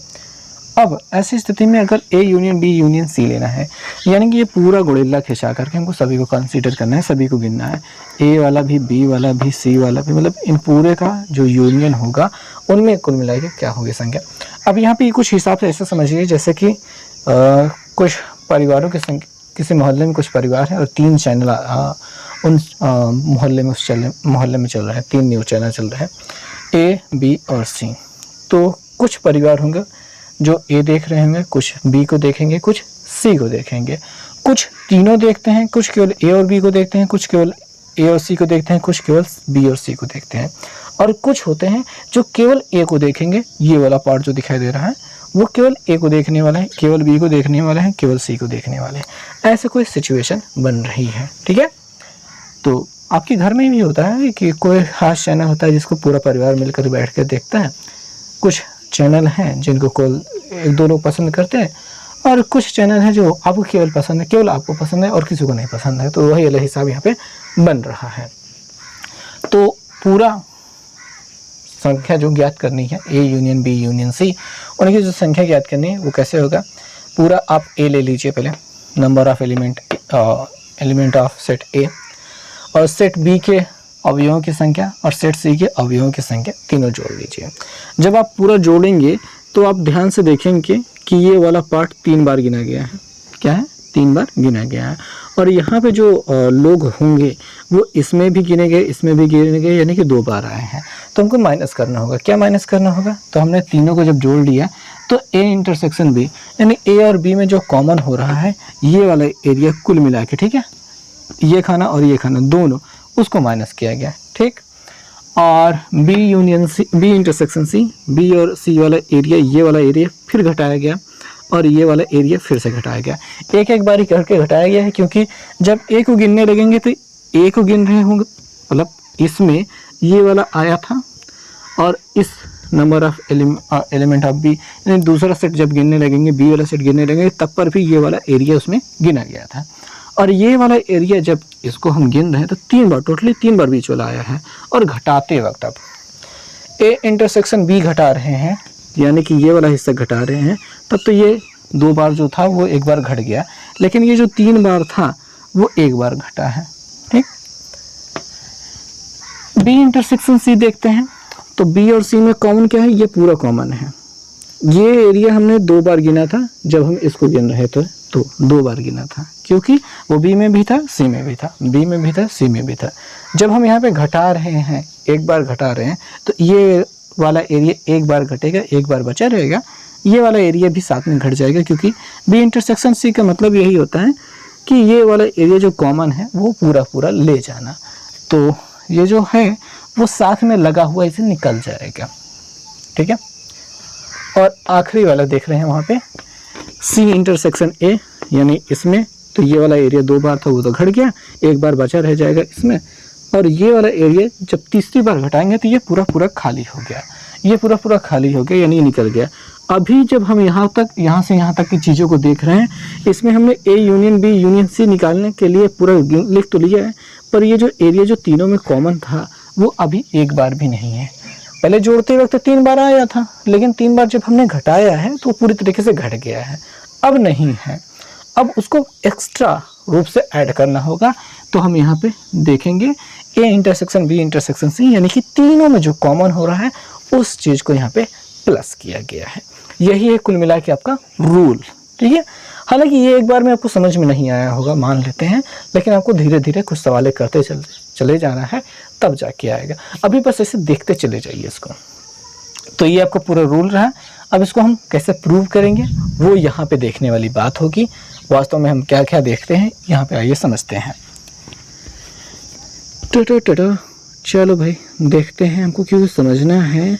अब ऐसी स्थिति में अगर A union B union C लेना है, यानी कि ये पूरा गुड़िल्ला खिंचा करके हमको सभी को कंसीडर करना है, सभी को गिनना है, ए वाला भी, बी वाला भी, सी वाला भी, मतलब इन पूरे का जो यूनियन होगा उनमें कुल मिला के क्या होगी संख्या। अब यहाँ पे कुछ हिसाब से ऐसा समझिए जैसे कि कुछ परिवारों की संख्या, किसी मोहल्ले में कुछ परिवार है और 3 चैनल उन मोहल्ले में चल रहा है, 3 न्यूज़ चैनल चल रहे हैं, ए बी और सी। तो कुछ परिवार होंगे जो ए देख रहे होंगे, कुछ बी को देखेंगे, कुछ सी को देखेंगे, कुछ तीनों देखते हैं, कुछ केवल ए और बी को देखते हैं, कुछ केवल ए और सी को देखते हैं, कुछ केवल बी और सी को देखते हैं, और कुछ होते हैं जो केवल ए को देखेंगे। ये वाला पार्ट जो दिखाई दे रहा है वो केवल ए को देखने वाला है, केवल बी को देखने वाला है, केवल सी को देखने वाले हैं। ऐसे कोई सिचुएशन बन रही है, ठीक है। तो आपके घर में भी होता है कि कोई खास चैनल होता है जिसको पूरा परिवार मिलकर बैठ कर देखता है। कुछ चैनल हैं जिनको केवल 1-2 लोग पसंद करते हैं, और कुछ चैनल हैं जो आपको केवल पसंद है, केवल आपको पसंद है और किसी को नहीं पसंद है। तो वही अलग हिसाब यहाँ पे बन रहा है। तो पूरा संख्या जो ज्ञात करनी है, A union B union C, उनकी जो संख्या ज्ञात करनी है वो कैसे होगा। पूरा आप ए ले लीजिए पहले, number of element of set ए, और सेट बी के अवयवों की संख्या और सेट सी के अवयवों की संख्या तीनों जोड़ लीजिए। जब आप पूरा जोड़ेंगे तो आप ध्यान से देखेंगे कि ये वाला पार्ट 3 बार गिना गया है। क्या है? 3 बार गिना गया है। और यहाँ पे जो लोग होंगे वो इसमें भी गिने गए, इसमें भी गिने गए, यानी कि 2 बार आए हैं। तो हमको माइनस करना होगा। क्या माइनस करना होगा? तो हमने तीनों को जब जोड़ लिया तो ए इंटरसेक्शन बी, यानी ए और बी में जो कॉमन हो रहा है ये वाला एरिया कुल मिला के, ठीक है, ये खाना और ये खाना दोनों, उसको माइनस किया गया, ठीक। और B union C, B intersection C, B और सी वाला एरिया, ये वाला एरिया फिर घटाया गया और ये वाला एरिया फिर से घटाया गया। एक एक बारी करके घटाया गया है, क्योंकि जब ए को गिनने लगेंगे तो ए को गिन रहे होंगे, मतलब इसमें ये वाला आया था और इस number of element of B, यानी दूसरा सेट जब गिनने लगेंगे, बी वाला सेट गिनने लगेंगे, तब पर भी ये वाला एरिया उसमें गिना गया था। और ये वाला एरिया जब इसको हम गिन रहे हैं तो 3 बार, टोटली 3 बार बीच वाला आया है। और घटाते वक्त अब ए इंटरसेक्शन बी घटा रहे हैं, यानी कि ये वाला हिस्सा घटा रहे हैं, तब तो ये 2 बार जो था वो 1 बार घट गया, लेकिन ये जो 3 बार था वो 1 बार घटा है, ठीक। बी इंटरसेक्शन सी देखते हैं तो बी और सी में कॉमन क्या है? ये पूरा कॉमन है, ये एरिया हमने 2 बार गिना था जब हम इसको गिन रहे थे, तो 2 बार गिना था क्योंकि वो बी में भी था, सी में भी था, बी में भी था, सी में भी था। जब हम यहाँ पे घटा रहे हैं, एक बार घटा रहे हैं, तो ये वाला एरिया एक बार घटेगा, एक बार बचा रहेगा, ये वाला एरिया भी साथ में घट जाएगा क्योंकि बी इंटरसेक्शन सी का मतलब यही होता है कि ये वाला एरिया जो कॉमन है वो पूरा पूरा ले जाना। तो ये जो है वो साथ में लगा हुआ इसे निकल जाएगा, ठीक है। और आखिरी वाला देख रहे हैं वहाँ पे सी इंटरसेक्शन ए, यानी इसमें तो ये वाला एरिया 2 बार था वो तो घट गया, एक बार बचा रह जाएगा इसमें, और ये वाला एरिया जब तीसरी बार घटाएंगे तो ये पूरा पूरा खाली हो गया, ये पूरा पूरा खाली हो गया यानी निकल गया। अभी जब हम यहाँ से यहाँ तक की चीज़ों को देख रहे हैं, इसमें हमने A union B union C निकालने के लिए पूरा लिख तो लिया है, पर ये जो एरिया जो तीनों में कॉमन था वो अभी एक बार भी नहीं है। पहले जोड़ते वक्त 3 बार आया था, लेकिन 3 बार जब हमने घटाया है तो पूरी तरीके से घट गया है, अब नहीं है। अब उसको एक्स्ट्रा रूप से ऐड करना होगा। तो हम यहाँ पे देखेंगे A intersection B intersection C, यानी कि तीनों में जो कॉमन हो रहा है उस चीज़ को यहाँ पे प्लस किया गया है। यही है कुल मिला के आपका रूल, ठीक है। हालांकि ये एक बार में आपको समझ में नहीं आया होगा, मान लेते हैं, लेकिन आपको धीरे धीरे कुछ सवाल करते चले जाना है, तब जाके आएगा। अभी बस ऐसे देखते चले जाइए इसको। तो ये आपका पूरा रूल रहा। अब इसको हम कैसे प्रूव करेंगे वो यहाँ पे देखने वाली बात होगी। वास्तव में हम क्या क्या देखते हैं यहाँ पे, आइए समझते हैं। चलो भाई देखते हैं, हमको क्योंकि समझना है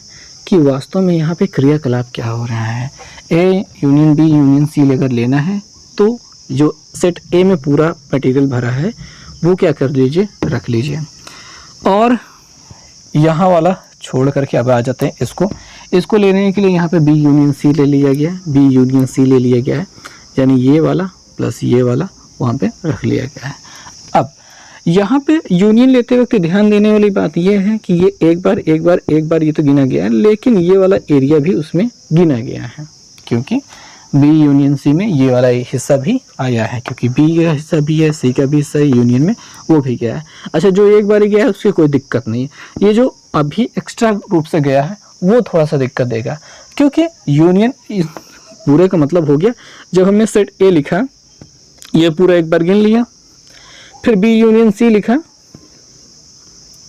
कि वास्तव में यहाँ पे क्रियाकलाप क्या हो रहा है। A union B union C अगर लेना है तो जो सेट ए में पूरा मटेरियल भरा है वो क्या कर लीजिए, रख लीजिए, और यहाँ वाला छोड़ करके अब आ जाते हैं इसको लेने के लिए यहाँ पे बी यूनियन सी ले लिया गया है, बी यूनियन सी ले लिया गया है, यानी ये वाला प्लस ये वाला वहाँ पे रख लिया गया है। अब यहाँ पे यूनियन लेते वक्त ध्यान देने वाली बात यह है कि ये एक बार ये तो गिना गया है, लेकिन ये वाला एरिया भी उसमें गिना गया है क्योंकि बी यूनियन सी में ये वाला हिस्सा भी आया है, क्योंकि बी का हिस्सा भी है, सी का भी हिस्सा है, यूनियन में वो भी गया है। अच्छा, जो एक बार गया है उसकी कोई दिक्कत नहीं है। ये जो अभी एक्स्ट्रा रूप से गया है वो थोड़ा सा दिक्कत देगा, क्योंकि यूनियन पूरे का मतलब हो गया, जब हमने सेट ए लिखा ये पूरा एक बार गिन लिया, फिर बी यूनियन सी लिखा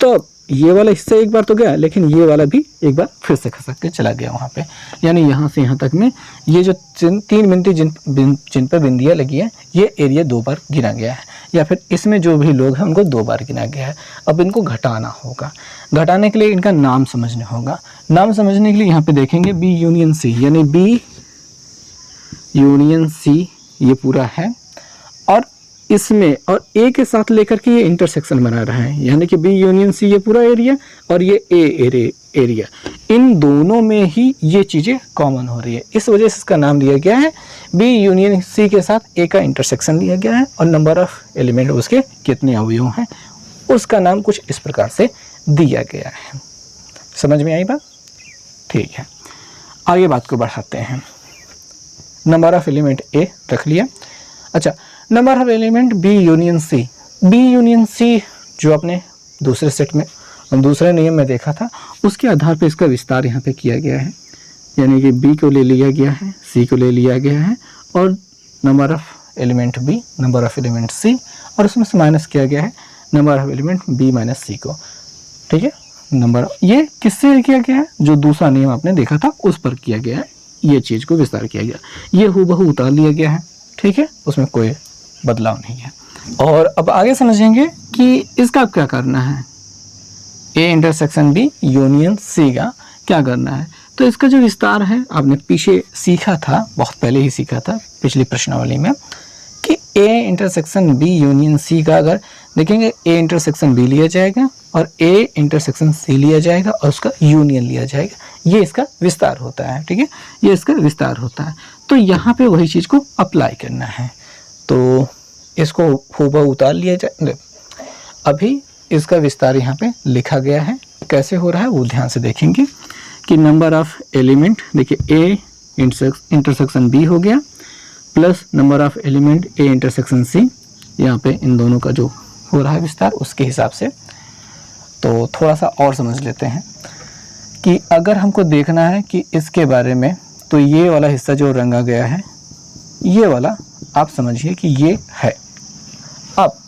तो ये वाला हिस्सा एक बार तो गया, लेकिन ये वाला भी एक बार फिर से खसक के चला गया वहाँ पे, यानी यहाँ से यहाँ तक में ये जो 3 बिंदी जिन पर बिंदियाँ लगी है ये एरिया 2 बार गिना गया है, या फिर इसमें जो भी लोग हैं उनको 2 बार गिना गया है। अब इनको घटाना होगा, घटाने के लिए इनका नाम समझना होगा। नाम समझने के लिए यहाँ पे देखेंगे बी यूनियन सी, यानी बी यूनियन सी ये पूरा है, और इसमें और ए के साथ लेकर के ये इंटरसेक्शन बना रहा है, यानी कि बी यूनियन सी ये पूरा एरिया और ये ए एरिया, इन दोनों में ही ये चीज़ें कॉमन हो रही है। इस वजह से इसका नाम दिया गया है बी यूनियन सी के साथ ए का इंटरसेक्शन लिया गया है, और नंबर ऑफ एलिमेंट उसके कितने अवयव हैं उसका नाम कुछ इस प्रकार से दिया गया है। समझ में आई बात? ठीक है, आगे बात को बढ़ाते हैं। नंबर ऑफ एलिमेंट ए रख लिया। अच्छा, number of element B union C, B union C जो आपने दूसरे सेट में दूसरे नियम में देखा था उसके आधार पर इसका विस्तार यहाँ पे किया गया है, यानी कि बी को ले लिया गया है, सी को ले लिया गया है, और number of element B, number of element C, और उसमें से माइनस किया गया है number of element B minus C को। ठीक है, नंबर ये किससे किया गया है? जो दूसरा नियम आपने देखा था उस पर किया गया है, ये चीज़ को विस्तार किया गया, ये हूबहू उतार लिया गया है। ठीक है, उसमें कोई बदलाव नहीं है। और अब आगे समझेंगे कि इसका क्या करना है, A intersection B union C का क्या करना है। तो इसका जो विस्तार है आपने पीछे सीखा था, बहुत पहले ही सीखा था पिछली प्रश्नावली में, कि A intersection B union C का अगर देखेंगे ए इंटरसेक्शन बी लिया जाएगा और ए इंटरसेक्शन सी लिया जाएगा और उसका यूनियन लिया जाएगा, ये इसका विस्तार होता है। ठीक है, ये इसका विस्तार होता है। तो यहाँ पे वही चीज़ को अप्लाई करना है, तो इसको हूबहू उतार लिया जाए। अभी इसका विस्तार यहाँ पे लिखा गया है, कैसे हो रहा है वो ध्यान से देखेंगे कि नंबर ऑफ एलिमेंट देखिए ए इंटरसेक्शन बी हो गया plus number of element A intersection C, यहाँ पे इन दोनों का जो हो रहा है विस्तार उसके हिसाब से। तो थोड़ा सा और समझ लेते हैं कि अगर हमको देखना है कि इसके बारे में तो ये वाला हिस्सा जो रंगा गया है, ये वाला आप समझिए कि ये है। अब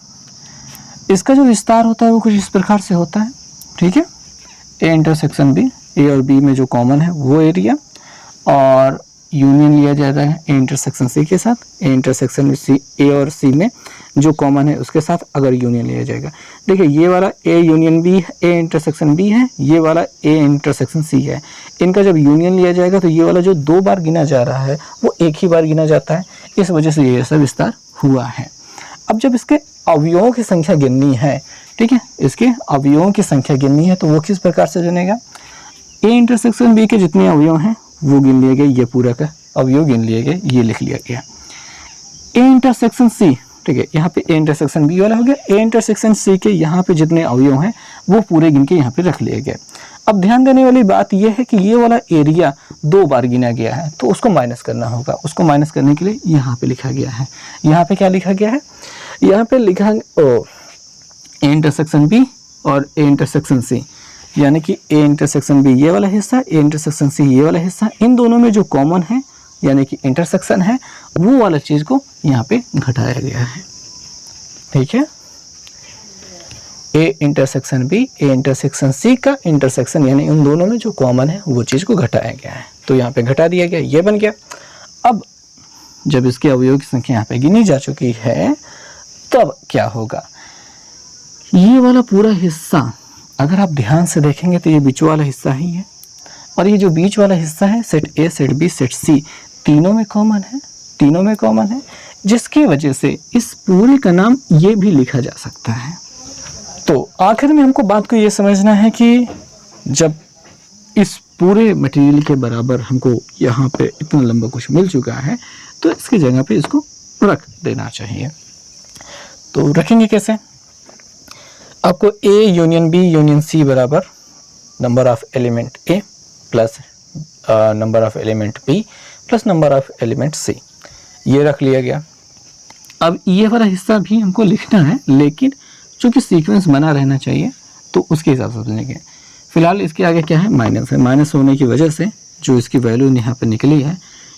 इसका जो विस्तार होता है वो कुछ इस प्रकार से होता है, ठीक है। ए इंटरसेक्शन बी, ए और बी में जो कॉमन है वो एरिया, और यूनियन लिया जाता है ए इंटरसेक्शन सी के साथ, ए इंटरसेक्शन सी, ए और सी में जो कॉमन है उसके साथ अगर यूनियन लिया जाएगा। देखिए ये वाला A union B, A intersection B है, ये वाला ए इंटरसेक्शन सी है। इनका जब यूनियन लिया जाएगा तो ये वाला जो 2 बार गिना जा रहा है वो एक ही बार गिना जाता है, इस वजह से ये ऐसा विस्तार हुआ है। अब जब इसके अवयवों की संख्या गिननी है, ठीक है, इसके अवयवों की संख्या गिननी है तो वो किस प्रकार से गिनेगा, ए इंटरसेक्शन बी के जितने अवयव हैं वो गिन लिए गए, ये पूरा का अवयव गिन लिए गए, ये लिख लिया गया। ए इंटरसेक्शन सी, ठीक है, यहाँ पे ए इंटरसेक्शन बी वाला हो गया, ए इंटरसेक्शन सी के यहाँ पे जितने अवयव हैं वो पूरे गिन के यहाँ पे रख लिए गए। अब ध्यान देने वाली बात यह है कि ये वाला एरिया 2 बार गिना गया है तो उसको माइनस करना होगा। उसको माइनस करने के लिए यहाँ पे लिखा गया है, यहाँ पे क्या लिखा गया है, यहाँ पे लिखा ए इंटरसेक्शन बी और ए इंटरसेक्शन सी, यानी कि ए इंटरसेक्शन बी ये वाला हिस्सा, ए इंटरसेक्शन सी ये वाला हिस्सा, इन दोनों में जो कॉमन है यानी कि इंटरसेक्शन है वो वाला चीज़ को यहाँ पे घटाया गया है, ठीक है। A intersection B, A intersection C का इंटरसेक्शन यानी उन दोनों में जो कॉमन है वो चीज़ को घटाया गया है, तो यहाँ पे घटा दिया गया, ये बन गया। अब जब इसके अवयव की संख्या यहाँ पे गिनी जा चुकी है तब क्या होगा, ये वाला पूरा हिस्सा अगर आप ध्यान से देखेंगे तो ये बीच वाला हिस्सा ही है, और ये जो बीच वाला हिस्सा है set A, set B, set C तीनों में कॉमन है, तीनों में कॉमन है, जिसकी वजह से इस पूरे का नाम ये भी लिखा जा सकता है। तो आखिर में हमको बात को ये समझना है कि जब इस पूरे मटेरियल के बराबर हमको यहाँ पे इतना लंबा कुछ मिल चुका है तो इसकी जगह पे इसको रख देना चाहिए। तो रखेंगे कैसे, आपको A union B union C बराबर number of element A plus number of element B plus number of element C, ये रख लिया गया। अब ये वाला हिस्सा भी हमको लिखना है, लेकिन चूँकि सीक्वेंस बना रहना चाहिए तो उसके हिसाब से लिखेंगे। फिलहाल इसके आगे क्या है, माइनस है, माइनस होने की वजह से जो इसकी वैल्यू यहाँ पे निकली है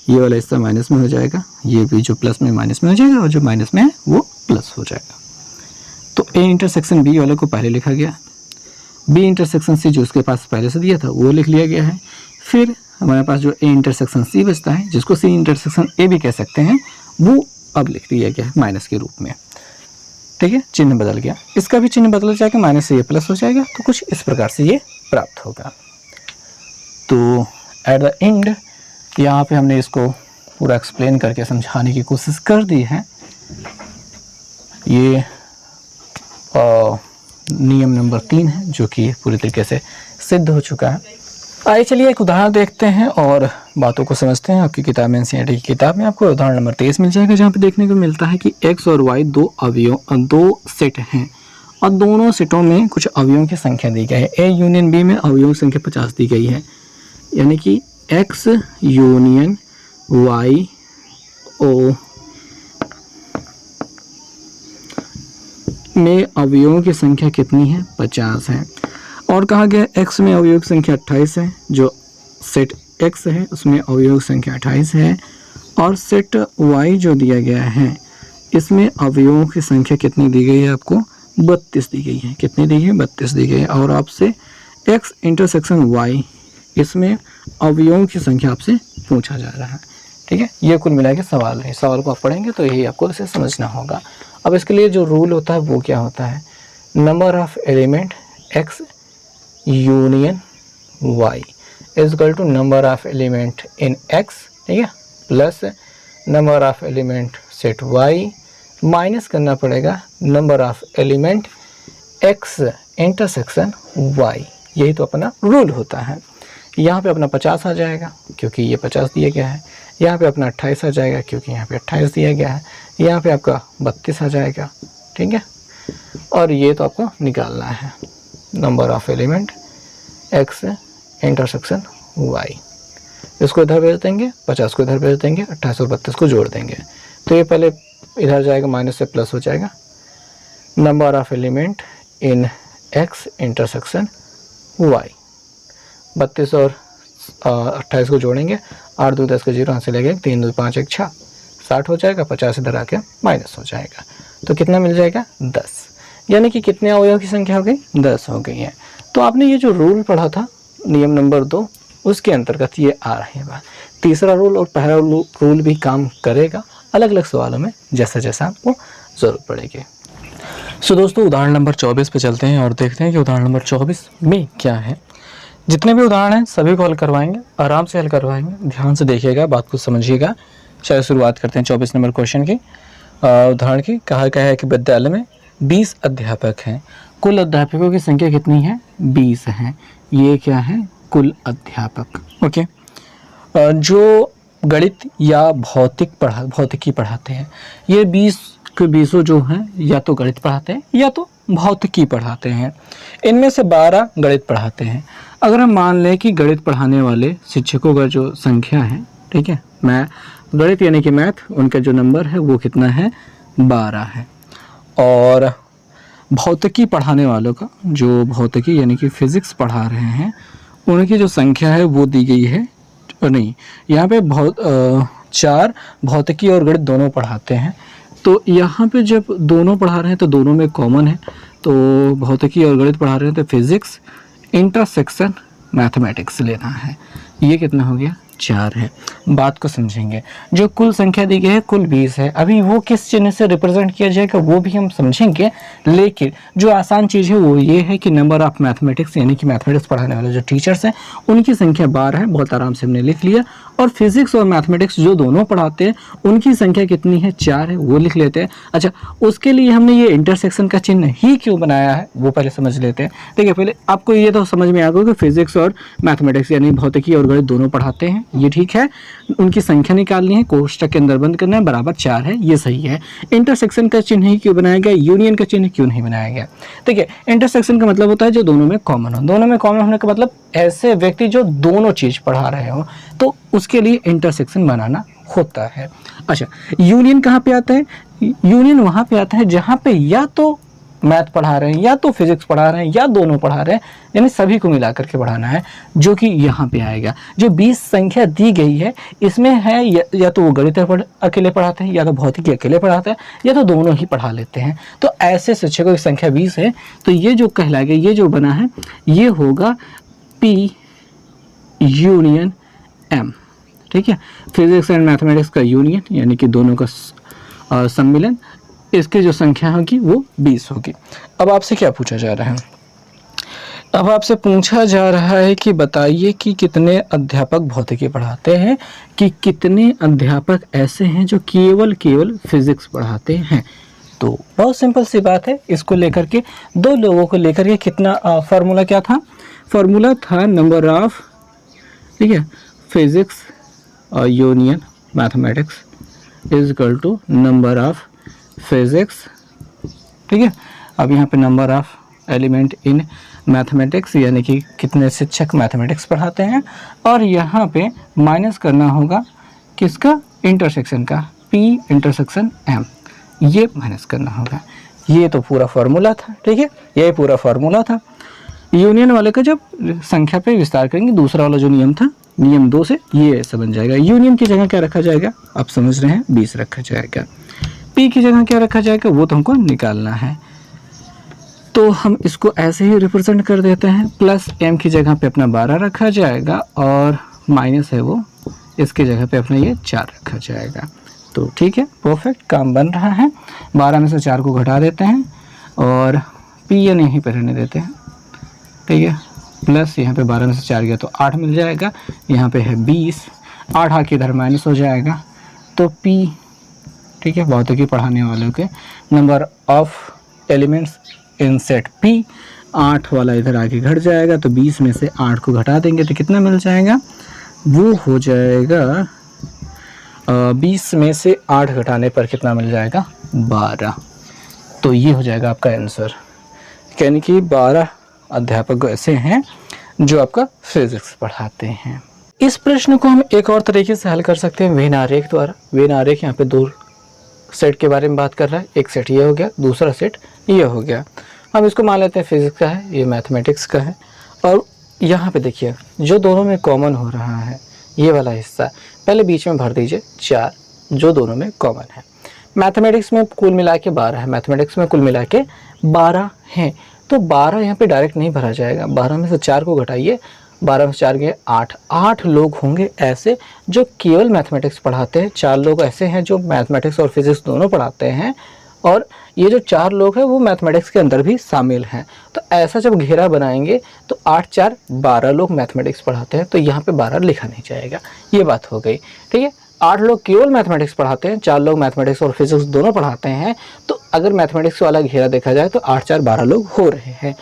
ये वाला हिस्सा माइनस में हो जाएगा, ये भी जो प्लस में माइनस में हो जाएगा, और जो माइनस में है वो प्लस हो जाएगा। तो ए इंटरसेक्शन बी वाले को पहले लिखा गया, बी इंटरसेक्शन सी जो उसके पास पहले से दिया था वो लिख लिया गया है। फिर हमारे पास जो ए इंटरसेक्शन सी बचता है, जिसको सी इंटरसेक्शन ए भी कह सकते हैं, वो अब लिख दिया गया है माइनस के रूप में, ठीक है, चिन्ह बदल गया, इसका भी चिन्ह बदल जाएगा, माइनस से ये प्लस हो जाएगा, तो कुछ इस प्रकार से ये प्राप्त होगा। तो एट द एंड यहाँ पे हमने इसको पूरा एक्सप्लेन करके समझाने की कोशिश कर दी है। ये नियम नंबर 3 है जो कि पूरी तरीके से सिद्ध हो चुका है। आइए चलिए एक उदाहरण देखते हैं और बातों को समझते हैं। आपकी किताब में एनसीईआरटी की किताब में आपको उदाहरण नंबर 23 मिल जाएगा, जहाँ पे देखने को मिलता है कि x और y दो सेट हैं और दोनों सेटों में कुछ अवयवों की संख्या दी गई है। ए यूनियन बी में अवयवों की संख्या 50 दी गई है, यानी कि x यूनियन y ओ में अवयवों की संख्या कितनी है, 50 है। और कहा गया x में अवयव की संख्या 28 है, जो सेट x है उसमें अवयव की संख्या 28 है, और सेट y जो दिया गया है इसमें अवयवों की संख्या कितनी दी गई है, आपको 32 दी गई है। कितनी दी गई, 32 दी गई है। और आपसे x इंटरसेक्शन y इसमें अवयवों की संख्या आपसे पूछा जा रहा है, ठीक है। ये कुल मिला के सवाल है, सवाल को आप पढ़ेंगे तो यही आपको इसे समझना होगा। अब इसके लिए जो रूल होता है वो क्या होता है, number of element x union y is equal to number of element in x, ठीक है, plus number of element set y minus करना पड़ेगा number of element x intersection y। यही तो अपना रूल होता है। यहाँ पे अपना 50 आ जाएगा क्योंकि ये 50 दिया गया है, यहाँ पे अपना 28 आ जाएगा क्योंकि यहाँ पे 28 दिया गया है, यहाँ पे आपका 32 आ जाएगा, ठीक है। और ये तो आपको निकालना है number of element x intersection y। इसको इधर भेज देंगे, 50 को इधर भेज देंगे, 28 और 32 को जोड़ देंगे, तो ये पहले इधर जाएगा, माइनस से प्लस हो जाएगा। Number of element in x intersection y, 32 और 28 को जोड़ेंगे, 8 2 10 का 0 यहाँ से ले गए, 3 2 5 1 6, 60 हो जाएगा, 50 इधर आके माइनस हो जाएगा, तो कितना मिल जाएगा 10। यानी कि कितने अवयव की संख्या हो गई 10 हो गई है। तो आपने ये जो रूल पढ़ा था नियम नंबर 2 उसके अंतर्गत ये आ रही है बात। तीसरा रूल और पहला रूल भी काम करेगा अलग अलग सवालों में जैसा जैसा आपको ज़रूरत पड़ेगी। सो दोस्तों उदाहरण नंबर 24 पे चलते हैं और देखते हैं कि उदाहरण नंबर 24 में क्या है। जितने भी उदाहरण हैं सभी को हल करवाएंगे, आराम से हल करवाएंगे, ध्यान से देखिएगा, बात को समझिएगा। चलिए शुरुआत करते हैं 24 नंबर क्वेश्चन की। उदाहरण की कहा गया है कि विद्यालय में 20 अध्यापक हैं, कुल अध्यापकों की संख्या कितनी है 20 है। ये क्या है कुल अध्यापक। ओके, जो गणित या भौतिकी पढ़ाते हैं, ये 20 के 20 जो हैं या तो गणित पढ़ाते हैं या तो भौतिकी पढ़ाते हैं। इनमें से 12 गणित पढ़ाते हैं। अगर हम मान लें कि गणित पढ़ाने वाले शिक्षकों का जो संख्या है, ठीक है, गणित यानी कि मैथ, उनका जो नंबर है वो कितना है 12 है। और भौतिकी पढ़ाने वालों का, जो भौतिकी यानी कि फिज़िक्स पढ़ा रहे हैं, उनकी जो संख्या है वो दी गई है, नहीं यहाँ पे 4 भौतिकी और गणित दोनों पढ़ाते हैं। तो यहाँ पे जब दोनों पढ़ा रहे हैं तो दोनों में कॉमन है, तो भौतिकी और गणित पढ़ा रहे हैं तो फिज़िक्स इंटरसेक्शन मैथमेटिक्स लेना है। ये कितना हो गया 4 है। बात को समझेंगे। जो कुल संख्या दी गई है कुल 20 है। अभी वो किस चिन्ह से रिप्रेजेंट किया जाएगा वो भी हम समझेंगे, लेकिन जो आसान चीज़ है वो ये है कि नंबर ऑफ मैथमेटिक्स यानी कि मैथमेटिक्स पढ़ाने वाले जो टीचर्स हैं उनकी संख्या 12 है। बहुत आराम से हमने लिख लिया। और फिजिक्स और मैथमेटिक्स जो दोनों पढ़ाते हैं उनकी संख्या कितनी है 4 है, वो लिख लेते हैं। अच्छा, उसके लिए हमने ये इंटरसेक्शन का चिन्ह ही क्यों बनाया है वो पहले समझ लेते हैं। देखिए, पहले आपको ये तो समझ में आ गया कि फिजिक्स और मैथमेटिक्स यानी भौतिकी और गणित दोनों पढ़ाते हैं, ये ठीक है। उनकी संख्या निकालनी है, कोष्टक के अंदर बंद करना है, बराबर 4 है, ये सही है। इंटरसेक्शन का चिन्ह ही क्यों बनाया गया, यूनियन का चिन्ह क्यों नहीं बनाया गया। देखिए, इंटरसेक्शन का मतलब होता है जो दोनों में कॉमन हो। दोनों में कॉमन होने का मतलब ऐसे व्यक्ति जो दोनों चीज पढ़ा रहे हो, तो उसके लिए इंटरसेक्शन बनाना होता है। अच्छा, यूनियन कहाँ पे आता है, यूनियन वहां पे आता है जहां पे या तो मैथ पढ़ा रहे हैं या तो फिजिक्स पढ़ा रहे हैं या दोनों पढ़ा रहे हैं, यानी सभी को मिला करके पढ़ाना है, जो कि यहाँ पे आएगा। जो 20 संख्या दी गई है इसमें है या तो वो गणित अकेले पढ़ाते हैं, या तो भौतिकी अकेले पढ़ाते हैं, या तो दोनों ही पढ़ा लेते हैं। तो ऐसे शिक्षकों की संख्या 20 है। तो ये जो कहलाएगा, ये जो बना है ये होगा P यूनियन M, ठीक है। फिजिक्स एंड मैथमेटिक्स का यूनियन यानी कि दोनों का सम्मिलन, इसकी जो संख्या होगी वो 20 होगी। अब आपसे क्या पूछा जा रहा है, अब आपसे पूछा जा रहा है कि बताइए कि कितने अध्यापक भौतिकी पढ़ाते हैं, कि कितने अध्यापक ऐसे हैं जो केवल फिजिक्स पढ़ाते हैं। तो बहुत सिंपल सी बात है, इसको लेकर के दो लोगों को लेकर के कितना फार्मूला क्या था, फार्मूला था नंबर ऑफ, ठीक है, फिजिक्स और union mathematics is equal to number of physics, ठीक है। अब यहाँ पे number of element in mathematics यानी कि कितने शिक्षक मैथमेटिक्स पढ़ाते हैं, और यहाँ पे माइनस करना होगा किसका, इंटरसेक्शन का, P इंटरसेक्शन M, ये माइनस करना होगा। ये तो पूरा फार्मूला था, ठीक है, ये पूरा फार्मूला था। यूनियन वाले का जब संख्या पे विस्तार करेंगे, दूसरा वाला जो नियम था नियम 2 से ये ऐसा बन जाएगा। यूनियन की जगह क्या रखा जाएगा, आप समझ रहे हैं, 20 रखा जाएगा। P की जगह क्या रखा जाएगा वो तो हमको निकालना है, तो हम इसको ऐसे ही रिप्रेजेंट कर देते हैं। प्लस M की जगह पे अपना 12 रखा जाएगा, और माइनस है वो, इसकी जगह पे अपना ये 4 रखा जाएगा। तो ठीक है, परफेक्ट काम बन रहा है। 12 में से 4 को घटा देते हैं और P N यहीं पर रहने देते हैं, ठीक है। प्लस यहाँ पे 12 में से 4 गया तो 8 मिल जाएगा, यहाँ पे है 20, 8 आके इधर माइनस हो जाएगा, तो P, ठीक है, भौतिकी पढ़ाने वालों के number of elements in set P, 8 वाला इधर आके घट जाएगा, तो 20 में से 8 को घटा देंगे तो कितना मिल जाएगा, वो हो जाएगा 20 में से 8 घटाने पर कितना मिल जाएगा 12। तो ये हो जाएगा आपका आंसर, यानी कि 12 अध्यापक ऐसे हैं जो आपका फिजिक्स पढ़ाते हैं। इस प्रश्न को हम एक और तरीके से हल कर सकते हैं, वेन आरेख द्वारा। वेन आरेख यहाँ पे 2 सेट के बारे में बात कर रहा है, एक सेट ये हो गया, दूसरा सेट ये हो गया। हम इसको मान लेते हैं फिजिक्स का है, ये मैथमेटिक्स का है, और यहाँ पे देखिए जो दोनों में कॉमन हो रहा है ये वाला हिस्सा पहले बीच में भर दीजिए 4, जो दोनों में कॉमन है। मैथमेटिक्स में कुल मिला के 12 है, मैथमेटिक्स में कुल मिला के 12 हैं, तो 12 यहाँ पे डायरेक्ट नहीं भरा जाएगा। 12 में से 4 को घटाइए, 12 में से 4 गए 8, 8 लोग होंगे ऐसे जो केवल मैथमेटिक्स पढ़ाते हैं। 4 लोग ऐसे हैं जो मैथमेटिक्स और फिजिक्स दोनों पढ़ाते हैं, और ये जो 4 लोग हैं वो मैथमेटिक्स के अंदर भी शामिल हैं। तो ऐसा जब घेरा बनाएंगे तो 8 4 12 लोग मैथमेटिक्स पढ़ाते हैं, तो यहाँ पे 12 लिखा नहीं जाएगा। ये बात हो गई, ठीक है। 8 लोग केवल मैथमेटिक्स पढ़ाते हैं, 4 लोग मैथमेटिक्स और फिजिक्स दोनों पढ़ाते हैं, तो अगर मैथमेटिक्स वाला घेरा देखा जाए तो 8 4 12 लोग हो रहे हैं।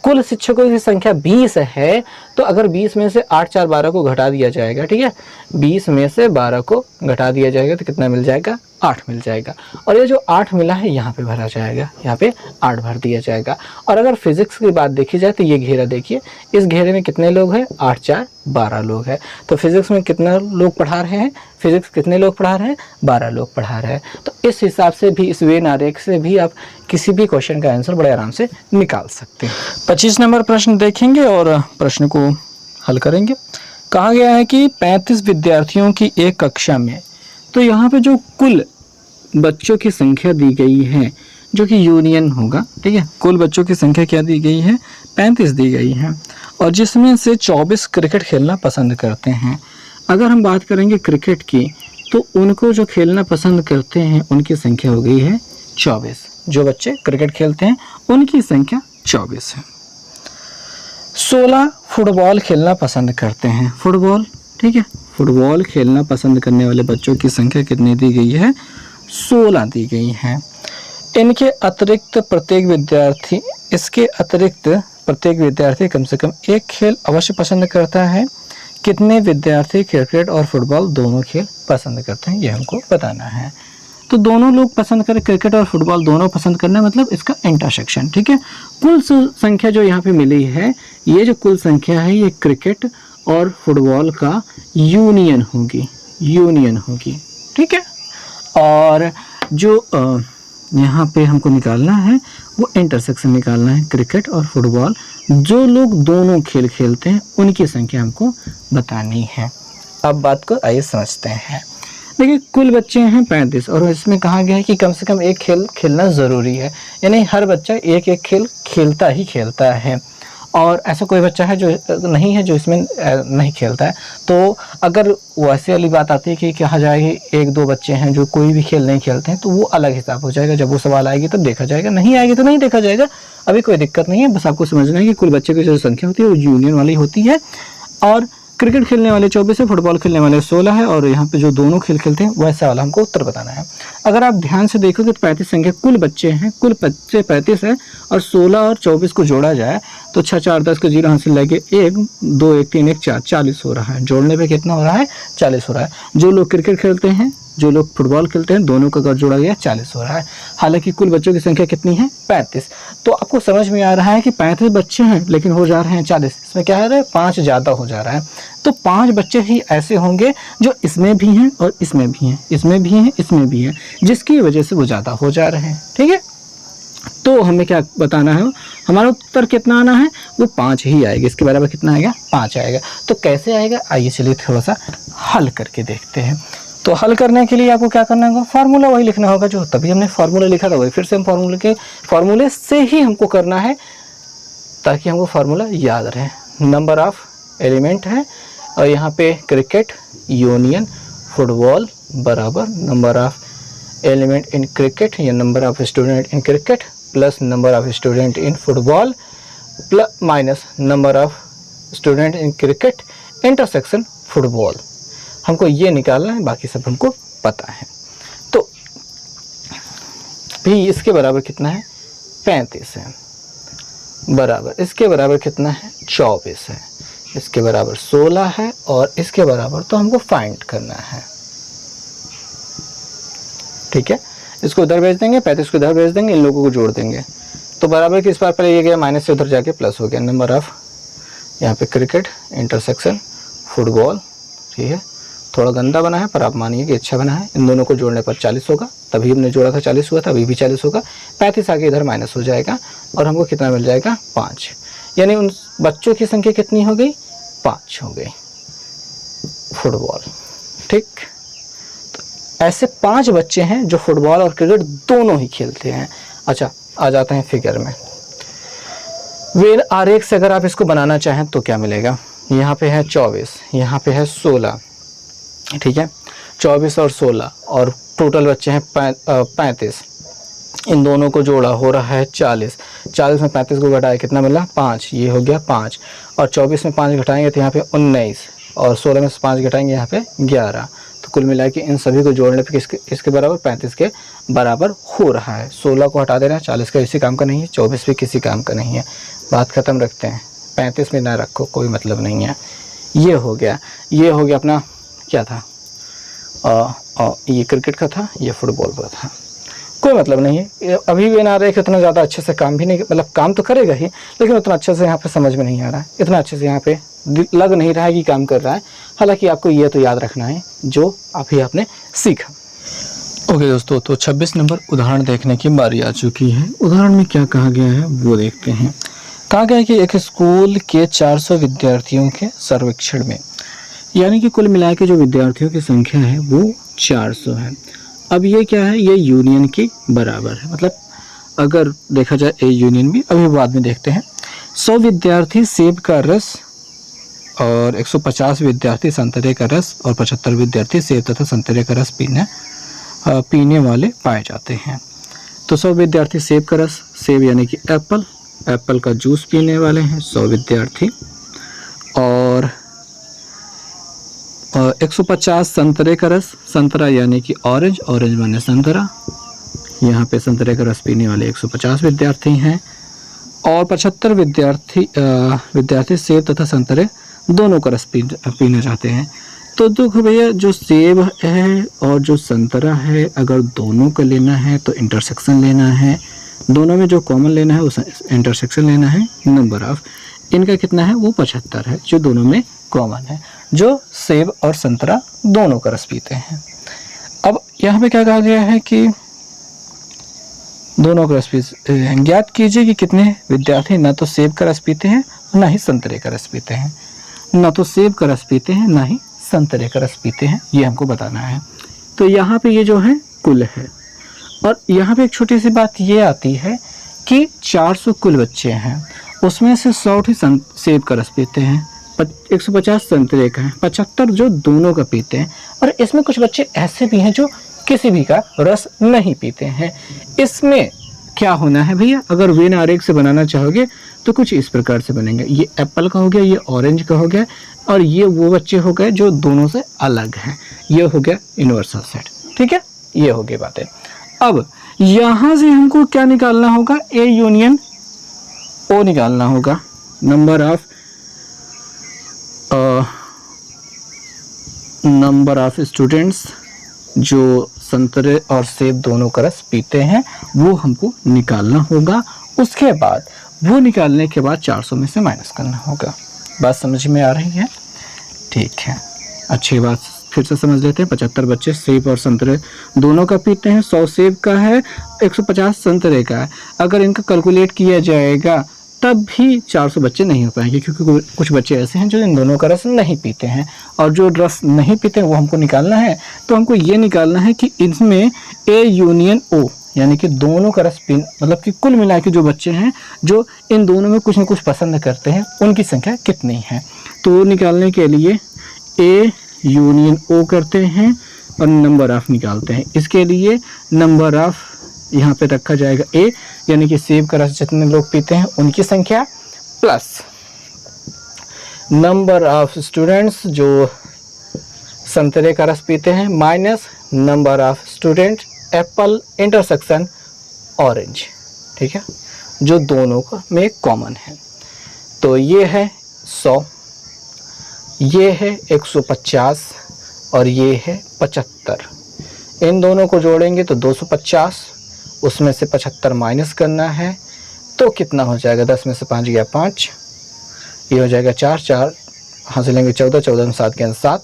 कुल शिक्षकों की संख्या 20 है, तो अगर 20 में से 8 4 12 को घटा दिया जाएगा, ठीक है, 20 में से 12 को घटा दिया जाएगा तो कितना मिल जाएगा, 8 मिल जाएगा। और ये जो 8 मिला है यहाँ पे भरा जाएगा, यहाँ पे 8 भर दिया जाएगा। और अगर फिजिक्स की बात देखी जाए तो ये घेरा देखिए, इस घेरे में कितने लोग हैं, 8 4 12 लोग हैं। तो फिजिक्स में कितना लोग पढ़ा रहे हैं, फिजिक्स कितने लोग पढ़ा रहे हैं, 12 लोग पढ़ा रहे हैं। तो इस हिसाब से भी, इस वेन आरेख से भी आप किसी भी क्वेश्चन का आंसर बड़े आराम से निकाल सकते हैं। 25 नंबर प्रश्न देखेंगे और प्रश्न को हल करेंगे। कहा गया है कि 35 विद्यार्थियों की एक कक्षा में, तो यहाँ पे जो कुल बच्चों की संख्या दी गई है जो कि यूनियन होगा, ठीक है, कुल बच्चों की संख्या क्या दी गई है, 35 दी गई है, और जिसमें से 24 क्रिकेट खेलना पसंद करते हैं। अगर हम बात करेंगे क्रिकेट की, तो उनको जो खेलना पसंद करते हैं उनकी संख्या हो गई है 24। जो बच्चे क्रिकेट खेलते हैं उनकी संख्या 24 है। 16 फुटबॉल खेलना पसंद करते हैं, फुटबॉल, ठीक है, फुटबॉल खेलना पसंद करने वाले बच्चों की संख्या कितनी दी गई है, 16 दी गई है। इनके अतिरिक्त प्रत्येक विद्यार्थी, इसके अतिरिक्त प्रत्येक विद्यार्थी कम से कम एक खेल अवश्य पसंद करता है। कितने विद्यार्थी क्रिकेट और फुटबॉल दोनों खेल पसंद करते हैं, ये हमको बताना है। तो दोनों लोग पसंद करें, क्रिकेट और फुटबॉल दोनों पसंद करना मतलब इसका इंटरसेक्शन, ठीक है। कुल संख्या जो यहाँ पे मिली है, ये जो कुल संख्या है ये क्रिकेट और फुटबॉल का यूनियन होगी, यूनियन होगी, ठीक है। और जो यहाँ पे हमको निकालना है वो इंटरसेक्शन निकालना है, क्रिकेट और फुटबॉल जो लोग दोनों खेल खेलते हैं उनकी संख्या हमको बतानी है। अब बात को आइए समझते हैं। देखिए, कुल बच्चे हैं 35, और इसमें कहा गया है कि कम से कम एक खेल खेलना ज़रूरी है, यानी हर बच्चा एक एक खेल खेलता ही खेलता है। और ऐसा कोई बच्चा है जो नहीं है जो इसमें नहीं खेलता है। तो अगर वैसे वाली बात आती है कि कहा जाए 1-2 बच्चे हैं जो कोई भी खेल नहीं खेलते हैं, तो वो अलग हिसाब हो जाएगा। जब वो सवाल आएगी तब देखा जाएगा, नहीं आएगी तो नहीं देखा जाएगा, अभी कोई दिक्कत नहीं है। बस आपको समझना है कि कुल बच्चे की जो संख्या होती है वो यूनियन वाली होती है। और क्रिकेट खेलने वाले 24 है, फुटबॉल खेलने वाले 16 है, और यहाँ पे जो दोनों खेल खेलते हैं वैसा वाला हमको उत्तर बताना है। अगर आप ध्यान से देखोगे तो 35 संख्या कुल बच्चे हैं, कुल बच्चे 35 है, और 16 और 24 को जोड़ा जाए तो 6 4 10 का 0 हासिल लगे 1 2 1 3 1 4 40 हो रहा है। जोड़ने पे कितना हो रहा है, 40 हो रहा है। जो लोग क्रिकेट खेलते हैं, जो लोग फुटबॉल खेलते हैं, दोनों का अगर जोड़ा गया 40 हो रहा है। हालांकि कुल बच्चों की संख्या कितनी है, 35। तो आपको समझ में आ रहा है कि 35 बच्चे हैं लेकिन हो जा रहे हैं 40। इसमें क्या है, 5 ज़्यादा हो जा रहा है। तो 5 बच्चे ही ऐसे होंगे जो इसमें भी हैं और इसमें भी हैं, इसमें भी हैं, इसमें भी हैं, जिसकी वजह से वो ज़्यादा हो जा रहे हैं, ठीक है। तो हमें क्या बताना है, हमारा उत्तर कितना आना है, वो 5 ही आएगा। इसके बराबर कितना आएगा, 5 आएगा। तो कैसे आएगा, आइए चलिए थोड़ा सा हल करके देखते हैं। तो हल करने के लिए आपको क्या करना होगा, फार्मूला वही लिखना होगा जो तभी हमने फार्मूला लिखा था, वही फिर से हम फार्मूले से ही हमको करना है ताकि हमको फार्मूला याद रहे। नंबर ऑफ एलिमेंट है, और यहाँ पे क्रिकेट यूनियन फुटबॉल बराबर number of element in cricket या number of student in cricket plus number of student in football plus minus number of student in cricket intersection football. हमको ये निकालना है, बाकी सब हमको पता है। तो भी इसके बराबर कितना है, 35 है, बराबर इसके बराबर कितना है, 24 है, इसके बराबर 16 है, और इसके बराबर तो हमको फाइंड करना है, ठीक है। इसको उधर भेज देंगे, 35 को उधर भेज देंगे, इन लोगों को जोड़ देंगे। तो बराबर की इस बार पहले ये गया माइनस से उधर जाके प्लस हो गया। नंबर ऑफ यहाँ पे क्रिकेट इंटरसेक्शन फुटबॉल, ठीक है, थोड़ा गंदा बना है पर आप मानिए कि अच्छा बना है। इन दोनों को जोड़ने पर 40 होगा, तभी हमने जोड़ा था 40 हुआ था, अभी भी 40 होगा। 35 आगे इधर माइनस हो जाएगा और हमको कितना मिल जाएगा, 5। यानी उन बच्चों की संख्या कितनी हो गई, 5 हो गई। फुटबॉल। ठीक, तो ऐसे 5 बच्चे हैं जो फुटबॉल और क्रिकेट दोनों ही खेलते हैं। अच्छा, आ जाते हैं फिगर में। वेन आरेख से अगर आप इसको बनाना चाहें तो क्या मिलेगा, यहाँ पे है 24, यहाँ पे है 16, ठीक है, 24 और 16 और टोटल बच्चे हैं 35। इन दोनों को जोड़ा हो रहा है 40। 40 में 35 को घटाया कितना मिला, 5, ये हो गया 5। और 24 में 5 घटाएंगे तो यहाँ पे 19 और 16 में से 5 घटाएंगे यहाँ पे 11। तो कुल मिला के इन सभी को जोड़ने पे किसके बराबर, 35 के बराबर हो रहा है। 16 को हटा देना है, 40 का किसी काम का नहीं है, 24 भी किसी काम का नहीं है, बात ख़त्म रखते हैं। 35 में ना रखो, कोई मतलब नहीं है। ये हो गया अपना क्या था, ये क्रिकेट का था, ये फुटबॉल का था, कोई मतलब नहीं है। अभी भी ना रहे कि इतना ज़्यादा अच्छे से काम भी नहीं, मतलब काम तो करेगा ही लेकिन उतना अच्छे से यहाँ पे समझ में नहीं आ रहा है, इतना अच्छे से यहाँ पे लग नहीं रहा है कि काम कर रहा है। हालांकि आपको ये तो याद रखना है जो अभी आपने सीखा। ओके दोस्तों, तो 26 नंबर उदाहरण देखने की बारी आ चुकी है। उदाहरण में क्या कहा गया है वो देखते हैं। कहा गया है कि एक स्कूल के 400 विद्यार्थियों के सर्वेक्षण में, यानी कि कुल मिला के जो विद्यार्थियों की संख्या है वो 400 है। अब ये क्या है, ये यूनियन के बराबर है, मतलब अगर देखा जाए ए यूनियन भी, अभी बाद में देखते हैं। 100 विद्यार्थी सेब का रस और 150 विद्यार्थी संतरे का रस और 75 विद्यार्थी सेब तथा संतरे का रस पीने वाले पाए जाते हैं। तो 100 विद्यार्थी सेब का रस, सेब यानी कि एप्पल का जूस पीने वाले हैं 100 विद्यार्थी, और 150 संतरे का रस, संतरा यानी कि ऑरेंज माने संतरा, यहाँ पे संतरे का रस पीने वाले 150 विद्यार्थी हैं, और 75 विद्यार्थी सेब तथा संतरे दोनों का रस पीना चाहते हैं। तो देखो भैया, जो सेब है और जो संतरा है, अगर दोनों का लेना है तो इंटरसेक्शन लेना है, दोनों में जो कॉमन लेना है उस इंटरसेक्शन लेना है। नंबर ऑफ इनका कितना है, वो 75 है, जो दोनों में कॉमन है, जो सेब और संतरा दोनों का रस पीते हैं। अब यहाँ पे क्या कहा गया है कि दोनों का रस पीते हैं। ज्ञात कीजिए कि कितने विद्यार्थी ना तो सेब का रस पीते हैं ना ही संतरे का रस पीते हैं, ना तो सेब का रस पीते हैं ना ही संतरे का रस पीते हैं, ये हमको बताना है। तो यहाँ पे ये जो है कुल है, और यहाँ पे एक छोटी सी बात ये आती है कि 400 कुल बच्चे हैं, उसमें से 100 सेब का रस पीते हैं, 150 संतरे का है, 75 जो दोनों का पीते हैं, और इसमें कुछ बच्चे ऐसे भी हैं जो किसी भी का रस नहीं पीते हैं। इसमें क्या होना है भैया, अगर वेन आरेख से बनाना चाहोगे तो कुछ इस प्रकार से बनेंगे। ये एप्पल का हो गया, ये ऑरेंज का हो गया, और ये वो बच्चे हो गए जो दोनों से अलग हैं, ये हो गया यूनिवर्सल सेट। ठीक है, ये हो गई बातें। अब यहाँ से हमको क्या निकालना होगा, ए यूनियन ओ निकालना होगा। नंबर ऑफ स्टूडेंट्स जो संतरे और सेब दोनों का रस पीते हैं वो हमको निकालना होगा। उसके बाद वो निकालने के बाद 400 में से माइनस करना होगा। बात समझ में आ रही है? ठीक है, अच्छी बात, फिर से समझ लेते हैं। 75 बच्चे सेब और संतरे दोनों का पीते हैं, 100 सेब का है, 150 संतरे का है। अगर इनका कैलकुलेट किया जाएगा तब भी 400 बच्चे नहीं हो पाएंगे, क्योंकि कुछ बच्चे ऐसे हैं जो इन दोनों का रस नहीं पीते हैं, और जो रस नहीं पीते हैं वो हमको निकालना है। तो हमको ये निकालना है कि इसमें ए यूनियन ओ, यानी कि दोनों का रस पीना, मतलब कि कुल मिला के जो बच्चे हैं जो इन दोनों में कुछ न कुछ पसंद करते हैं, उनकी संख्या कितनी है। तो निकालने के लिए ए यूनियन ओ करते हैं और नंबर ऑफ निकालते हैं। इसके लिए नंबर ऑफ यहाँ पे रखा जाएगा ए, यानी कि सेब का रस जितने लोग पीते हैं उनकी संख्या, प्लस नंबर ऑफ स्टूडेंट्स जो संतरे का रस पीते हैं, minus number of student Apple intersection orange. ठीक है, जो दोनों का में कॉमन है। तो ये है 100, ये है 150 और ये है 75। इन दोनों को जोड़ेंगे तो 250, उसमें से 75 माइनस करना है तो कितना हो जाएगा, 10 में से 5 गया 5, ये हो जाएगा 4, 4 हासिलेंगे 14, 14 में 7 गया 7,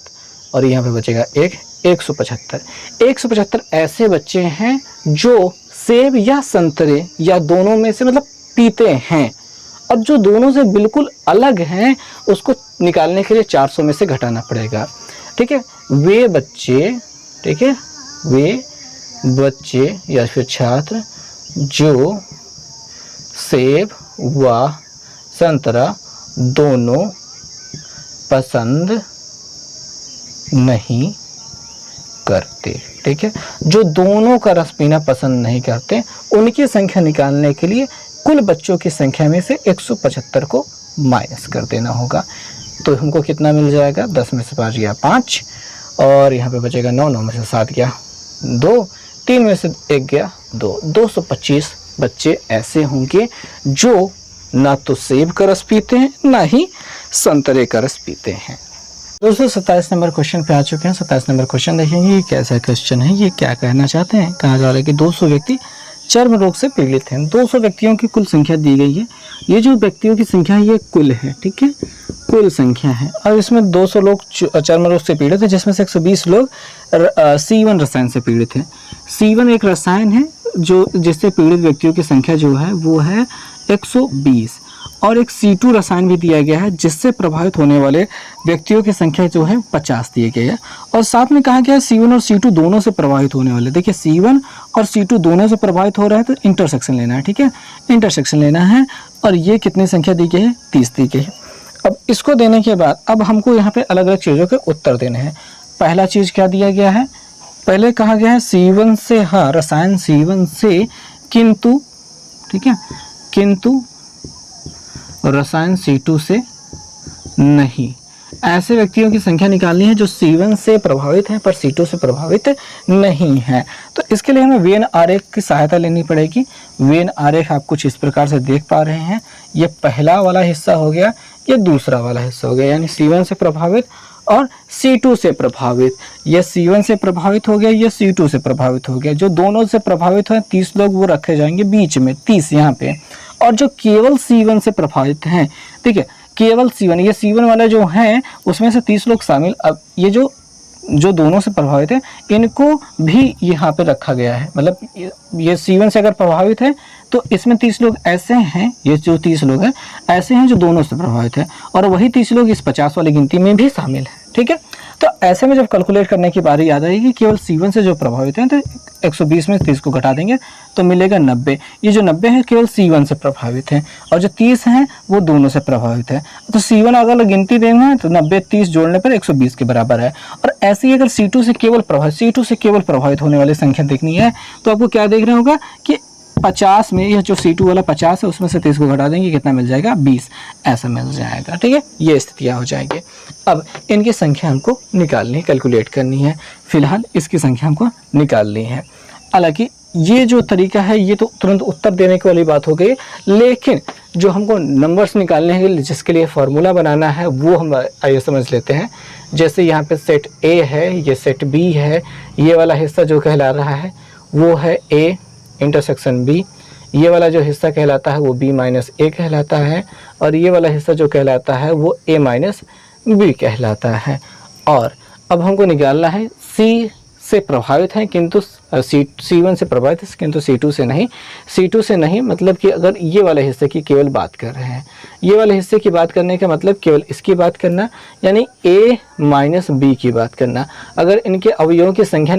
और यहाँ पे बचेगा 1, 175। 175 ऐसे बच्चे हैं जो सेब या संतरे या दोनों में से मतलब पीते हैं। अब जो दोनों से बिल्कुल अलग हैं उसको निकालने के लिए 400 में से घटाना पड़ेगा। ठीक है, वे बच्चे, ठीक है, वे बच्चे या फिर छात्र जो सेब व संतरा दोनों पसंद नहीं करते, ठीक है, जो दोनों का रस पीना पसंद नहीं करते, उनकी संख्या निकालने के लिए कुल बच्चों की संख्या में से 175 को माइनस कर देना होगा। तो हमको कितना मिल जाएगा, 10 में से 5 गया 5, और यहाँ पे बचेगा 9, 9 में से 7 गया 2, 3 में से 1 गया 2, 225 बच्चे ऐसे होंगे जो ना तो सेब का रस पीते हैं ना ही संतरे का रस पीते हैं। दोस्तों 27 नंबर क्वेश्चन पे आ चुके हैं। 27 नंबर क्वेश्चन देखेंगे, ये कैसा क्वेश्चन है, ये क्या कहना चाहते हैं। कहा जा रहा है कि 200 व्यक्ति चर्म रोग से पीड़ित हैं। 200 व्यक्तियों की कुल संख्या दी गई है। ये जो व्यक्तियों की संख्या है ये कुल है, ठीक है, कुल संख्या है, और इसमें 200 लोग चर्म रोग से पीड़ित है, जिसमें से 120 लोग C1 रसायन से पीड़ित हैं। C1 एक रसायन है जो जिससे पीड़ित व्यक्तियों की संख्या जो है वो है 120, और एक C2 रसायन भी दिया गया है जिससे प्रभावित होने वाले व्यक्तियों की संख्या जो है 50 दिए गए है, और साथ में कहा गया है C1 और C2 दोनों से प्रभावित होने वाले। देखिए C1 और C2 दोनों से प्रभावित हो रहा है तो इंटरसेक्शन लेना है, ठीक है, इंटरसेक्शन लेना है, और ये कितनी संख्या दी गई है, 30 दी गई है। अब इसको देने के बाद अब हमको यहाँ पे अलग अलग चीज़ों के उत्तर देने हैं। पहला चीज़ क्या दिया गया है, पहले कहा गया है C1 से, हाँ, रसायन C1 से, किंतु, ठीक है, किंतु रसायन C2 से नहीं। ऐसे व्यक्तियों की संख्या निकालनी है जो C1 से प्रभावित हैं पर C2 से प्रभावित नहीं है। तो इसके लिए हमें वेन आरेख की सहायता लेनी पड़ेगी। वेन आरेख आप कुछ इस प्रकार से देख पा रहे हैं, ये पहला वाला हिस्सा हो गया, ये दूसरा वाला हिस्सा हो गया, यानी C1 से प्रभावित और C2 से प्रभावित। ये C1 से प्रभावित हो गया, ये C2 से प्रभावित हो गया। जो दोनों से प्रभावित हैं 30 लोग वो रखे जाएंगे बीच में, 30 यहाँ पे, और जो केवल C1 से प्रभावित हैं, ठीक है, केवल C1, ये C1 वाला जो है उसमें से 30 लोग शामिल। अब ये जो दोनों से प्रभावित है इनको भी यहाँ पे रखा गया है, मतलब ये C1 से अगर प्रभावित है तो इसमें 30 लोग ऐसे हैं, ये जो 30 लोग हैं ऐसे हैं जो दोनों से प्रभावित है, और वही 30 लोग इस 50 वाली गिनती में भी शामिल है, ठीक है। तो ऐसे में जब कैलकुलेट करने की बारी याद आएगी, केवल C1 से जो प्रभावित हैं तो 120 में 30 को घटा देंगे तो मिलेगा 90। ये जो 90 है केवल C1 से प्रभावित हैं, और जो 30 हैं वो दोनों से प्रभावित है। तो C1 अगर गिनती देंगे तो 90 30 जोड़ने पर 120 के बराबर है। और ऐसे ही अगर C2 से केवल प्रभावित होने वाली संख्या देखनी है तो आपको क्या देखना होगा कि 50 में यह जो C2 वाला 50 है उसमें से 30 को घटा देंगे, कितना मिल जाएगा, 20 ऐसा मिल जाएगा, ठीक है। ये स्थितियाँ हो जाएंगी। अब इनकी संख्या हमको निकालनी, कैलकुलेट करनी है। फिलहाल इसकी संख्या हमको निकालनी है। हालांकि ये जो तरीका है ये तो तुरंत उत्तर देने की वाली बात हो गई, लेकिन जो हमको नंबर्स निकालने हैं जिसके लिए फार्मूला बनाना है वो हम आइए समझ लेते हैं। जैसे यहाँ पे सेट A है, ये सेट B है, ये वाला हिस्सा जो कहला रहा है वो है A इंटरसेक्शन B, ये वाला जो हिस्सा कहलाता है वो B माइनस A कहलाता है, और ये वाला हिस्सा जो कहलाता है वो A माइनस B कहलाता है। और अब हमको निकालना है C से प्रभावित है किंतु C1 से प्रभावित है किंतु C2 से नहीं। C2 से नहीं मतलब कि अगर ये वाले हिस्से की केवल बात कर रहे हैं, ये वाले हिस्से की बात करने का मतलब केवल इसकी बात करना, यानी A माइनस B की बात करना। अगर इनके अवयवों की संख्या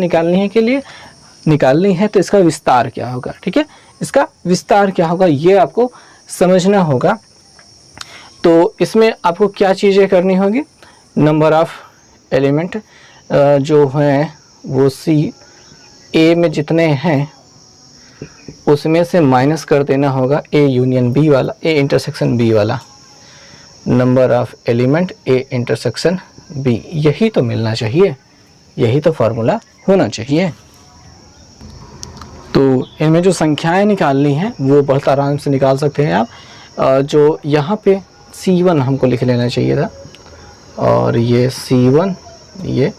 निकालनी है तो इसका विस्तार क्या होगा, ठीक है, इसका विस्तार क्या होगा ये आपको समझना होगा। तो इसमें आपको क्या चीज़ें करनी होगी, नंबर ऑफ एलिमेंट जो हैं वो A में जितने हैं उसमें से माइनस कर देना होगा A यूनियन B वाला, A इंटरसेक्शन B वाला, number of element A intersection B, यही तो मिलना चाहिए, यही तो फार्मूला होना चाहिए। तो इनमें जो संख्याएं निकालनी हैं वो बहुत आराम से निकाल सकते हैं आप। जो यहाँ पे C1 हमको लिख लेना चाहिए था, और ये C1, ये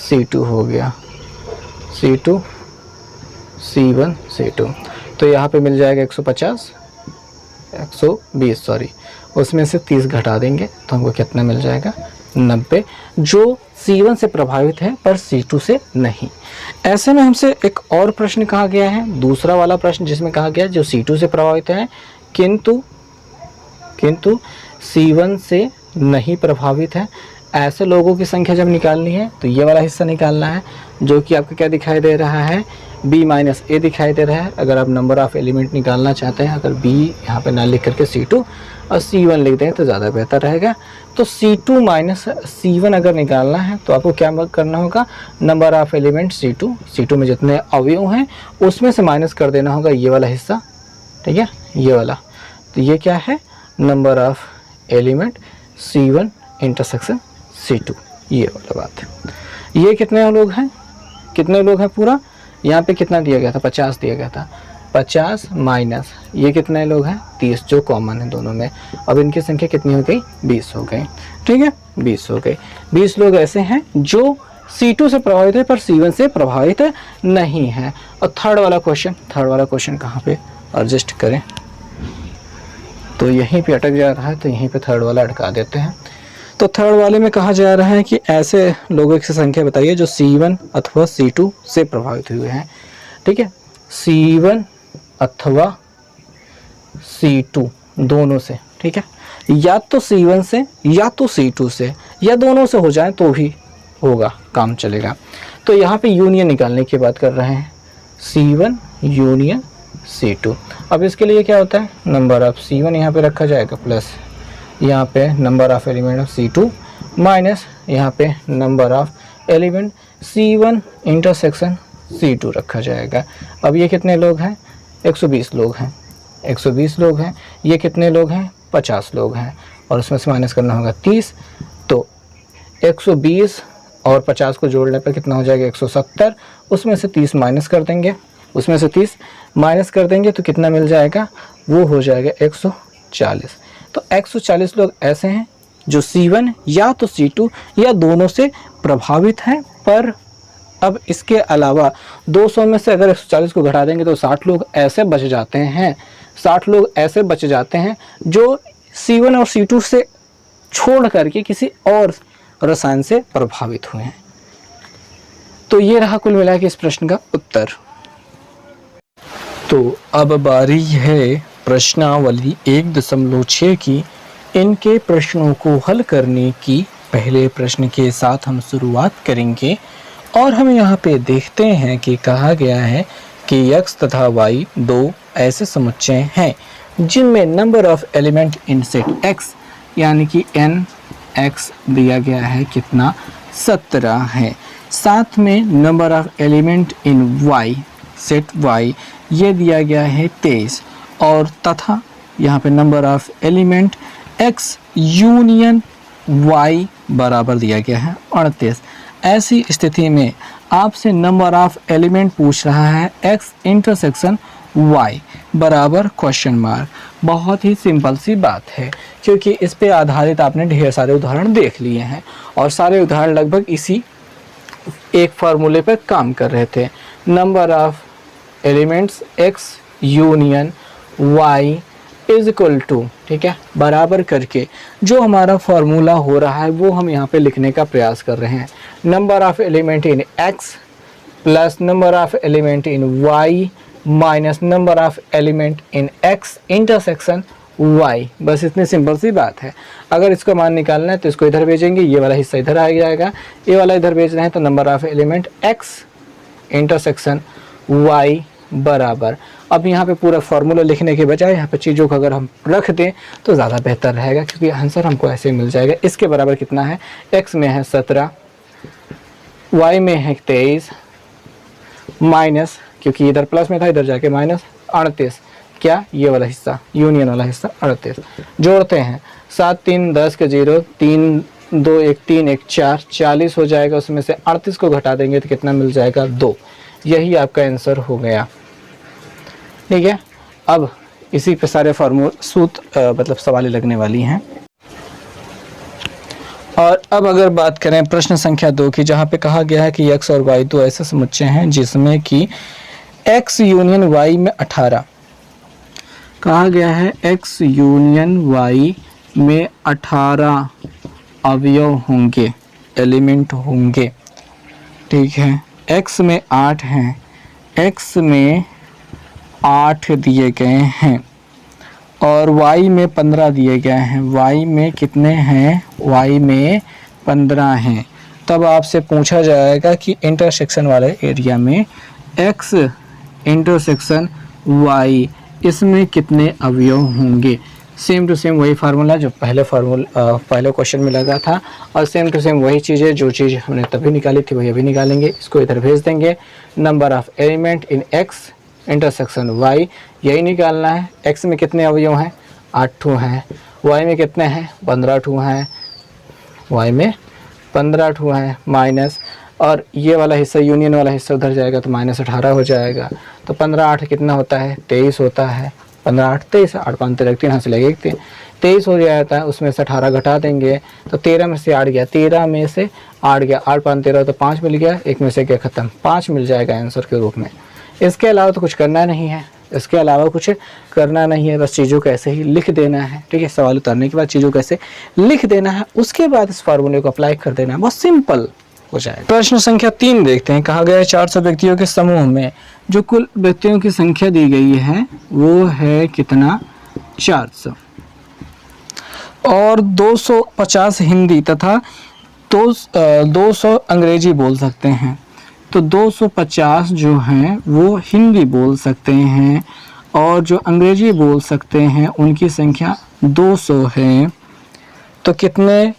C2 हो गया, C2 C1 C2, तो यहाँ पे मिल जाएगा 120 सॉरी, उसमें से 30 घटा देंगे तो हमको कितना मिल जाएगा, 90, जो C1 से प्रभावित है पर C2 से नहीं। ऐसे में हमसे एक और प्रश्न कहा गया है, दूसरा वाला प्रश्न जिसमें कहा गया जो C2 से प्रभावित है किंतु C1 से नहीं प्रभावित है। ऐसे लोगों की संख्या जब निकालनी है तो ये वाला हिस्सा निकालना है, जो कि आपको क्या दिखाई दे रहा है, b माइनस ए दिखाई दे रहा है। अगर आप नंबर ऑफ़ एलिमेंट निकालना चाहते हैं, अगर b यहाँ पे ना लिख करके C2 और C1 लिख दें तो ज़्यादा बेहतर रहेगा। तो C2 माइनस C1 अगर निकालना है तो आपको क्या करना होगा, नंबर ऑफ़ एलिमेंट C2 में जितने अवयव हैं उसमें से माइनस कर देना होगा ये वाला हिस्सा, ठीक है, ये वाला। तो ये क्या है, number of element C1 intersection C2, ये वाला बात है। ये कितने लोग हैं, कितने लोग हैं पूरा, यहाँ पे कितना दिया गया था, 50 दिया गया था, 50 माइनस ये कितने लोग हैं, 30 जो कॉमन है दोनों में। अब इनकी संख्या कितनी हो गई, 20 हो गई, ठीक है, 20 हो गई। 20 लोग ऐसे हैं जो C2 से प्रभावित है पर C1 से प्रभावित नहीं है। और थर्ड वाला क्वेश्चन कहाँ पे एडजस्ट करें, तो यहीं पे अटक जा रहा है, तो यहीं पे थर्ड वाला अटका देते हैं। तो थर्ड वाले में कहा जा रहा है कि ऐसे लोगों की संख्या बताइए जो C1 अथवा C2 से प्रभावित हुए हैं, ठीक है, C1 अथवा C2 दोनों से, ठीक है, या तो C1 से या तो C2 से या दोनों से हो जाए तो भी होगा, काम चलेगा। तो यहाँ पे यूनियन निकालने की बात कर रहे हैं, C1 यूनियन C2। अब इसके लिए क्या होता है, नंबर ऑफ C1 यहाँ पे रखा जाएगा प्लस यहाँ पे number of element of C2 minus यहाँ पे number of element C1 intersection C2 रखा जाएगा। अब ये कितने लोग हैं, 120 लोग हैं, 120 लोग हैं। ये कितने लोग हैं, 50 लोग हैं, और उसमें से माइनस करना होगा 30। तो 120 और 50 को जोड़ने पर कितना हो जाएगा, 170। उसमें से 30 माइनस कर देंगे, तो कितना मिल जाएगा, वो हो जाएगा 140। तो 140 लोग ऐसे हैं जो C1 या तो C2 या दोनों से प्रभावित हैं। पर अब इसके अलावा 200 में से अगर 140 को घटा देंगे तो 60 लोग ऐसे बच जाते हैं, 60 लोग ऐसे बच जाते हैं जो C1 और C2 से छोड़ करके किसी और रसायन से प्रभावित हुए हैं। तो ये रहा कुल मिला के इस प्रश्न का उत्तर। तो अब बारी है प्रश्नावली 1.6 की। इनके प्रश्नों को हल करने की पहले प्रश्न के साथ हम शुरुआत करेंगे और हम यहाँ पे देखते हैं कि कहा गया है कि x तथा y दो ऐसे समुच्चय हैं जिनमें number of element in set x यानी कि nx दिया गया है कितना, 17 है। साथ में number of element in y set y ये दिया गया है 23, और तथा यहाँ पे number of element x union y बराबर दिया गया है 38। ऐसी स्थिति में आपसे नंबर ऑफ एलिमेंट पूछ रहा है x इंटरसेक्शन y बराबर क्वेश्चन मार्क। बहुत ही सिंपल सी बात है, क्योंकि इस पे आधारित आपने ढेर सारे उदाहरण देख लिए हैं और सारे उदाहरण लगभग इसी एक फार्मूले पर काम कर रहे थे। Number of elements x union y is equal to, ठीक है, बराबर करके जो हमारा फार्मूला हो रहा है वो हम यहाँ पे लिखने का प्रयास कर रहे हैं। Number of element in x plus number of element in y minus number of element in x intersection y। बस इतनी सिंपल सी बात है। अगर इसका मान निकालना है तो इसको इधर भेजेंगे, ये वाला हिस्सा इधर आ जाएगा, ये वाला इधर भेज रहे हैं तो number of element x intersection y बराबर। अब यहाँ पे पूरा फार्मूला लिखने के बजाय यहाँ पे चीज़ों को अगर हम रख दें तो ज़्यादा बेहतर रहेगा, क्योंकि आंसर हमको ऐसे मिल जाएगा। इसके बराबर कितना है, x में है 17, y में है 23 माइनस, क्योंकि इधर प्लस में था इधर जाके माइनस 38, क्या ये वाला हिस्सा यूनियन वाला हिस्सा 38। जोड़ते हैं 7 3 10 के 0, 3 2 1 3 1 4, 40 हो जाएगा। उसमें से 38 को घटा देंगे तो कितना मिल जाएगा, 2। यही आपका आंसर हो गया, ठीक है। अब इसी पे सारे मतलब सवालें लगने वाली हैं। और अब अगर बात करें प्रश्न संख्या 2 की, जहाँ पे कहा गया है कि x और y दो ऐसे समुच्चय हैं जिसमें कि x यूनियन y में 18, कहा गया है x यूनियन y में 18 अवयव होंगे, एलिमेंट होंगे, ठीक है। x में 8 हैं, x में 8 दिए गए हैं और y में 15 दिए गए हैं। y में कितने हैं, y में 15 हैं, तब आपसे पूछा जाएगा कि इंटरसेक्शन वाले एरिया में x इंटरसेक्शन y इसमें कितने अवयव होंगे। सेम टू सेम वही फार्मूला जो पहले क्वेश्चन में लगा था, और सेम टू सेम वही चीज़ें जो चीज़ हमने तभी निकाली थी वही अभी निकालेंगे। इसको इधर भेज देंगे। Number of element in x intersection y, यही निकालना है। x में कितने अवयव हैं, 8 ठो हैं। y में कितने हैं, 15 ठो हैं। y में 15 ठो हैं माइनस, और ये वाला हिस्सा यूनियन वाला हिस्सा उधर जाएगा तो -18 हो जाएगा। तो 15 8 कितना होता है, 23 होता है। 15 8 23, 8 5 13, 3 यहाँ से लगेगा 23 हो जाता है। उसमें से 18 घटा देंगे तो 13 में से 8 गया, 13 में से 8 गया, 8 5 13 तो 5 मिल गया, एक में से क्या खत्म, 5 मिल जाएगा आंसर के रूप में। इसके अलावा तो कुछ करना नहीं है, इसके अलावा कुछ करना नहीं है, बस चीज़ों को ऐसे ही लिख देना है। ठीक है, सवाल उतारने के बाद चीज़ों को ऐसे लिख देना है, उसके बाद इस फार्मूले को अप्लाई कर देना है, बहुत सिंपल हो जाएगा। प्रश्न संख्या 3 देखते हैं। कहा गया है 400 व्यक्तियों के समूह में जो कुल व्यक्तियों की संख्या दी गई है वो है कितना, 400, और 250 हिंदी तथा 200 अंग्रेजी बोल सकते हैं। तो 250 जो हैं वो हिंदी बोल सकते हैं, और जो अंग्रेजी बोल सकते हैं उनकी संख्या 200 है। तो कितने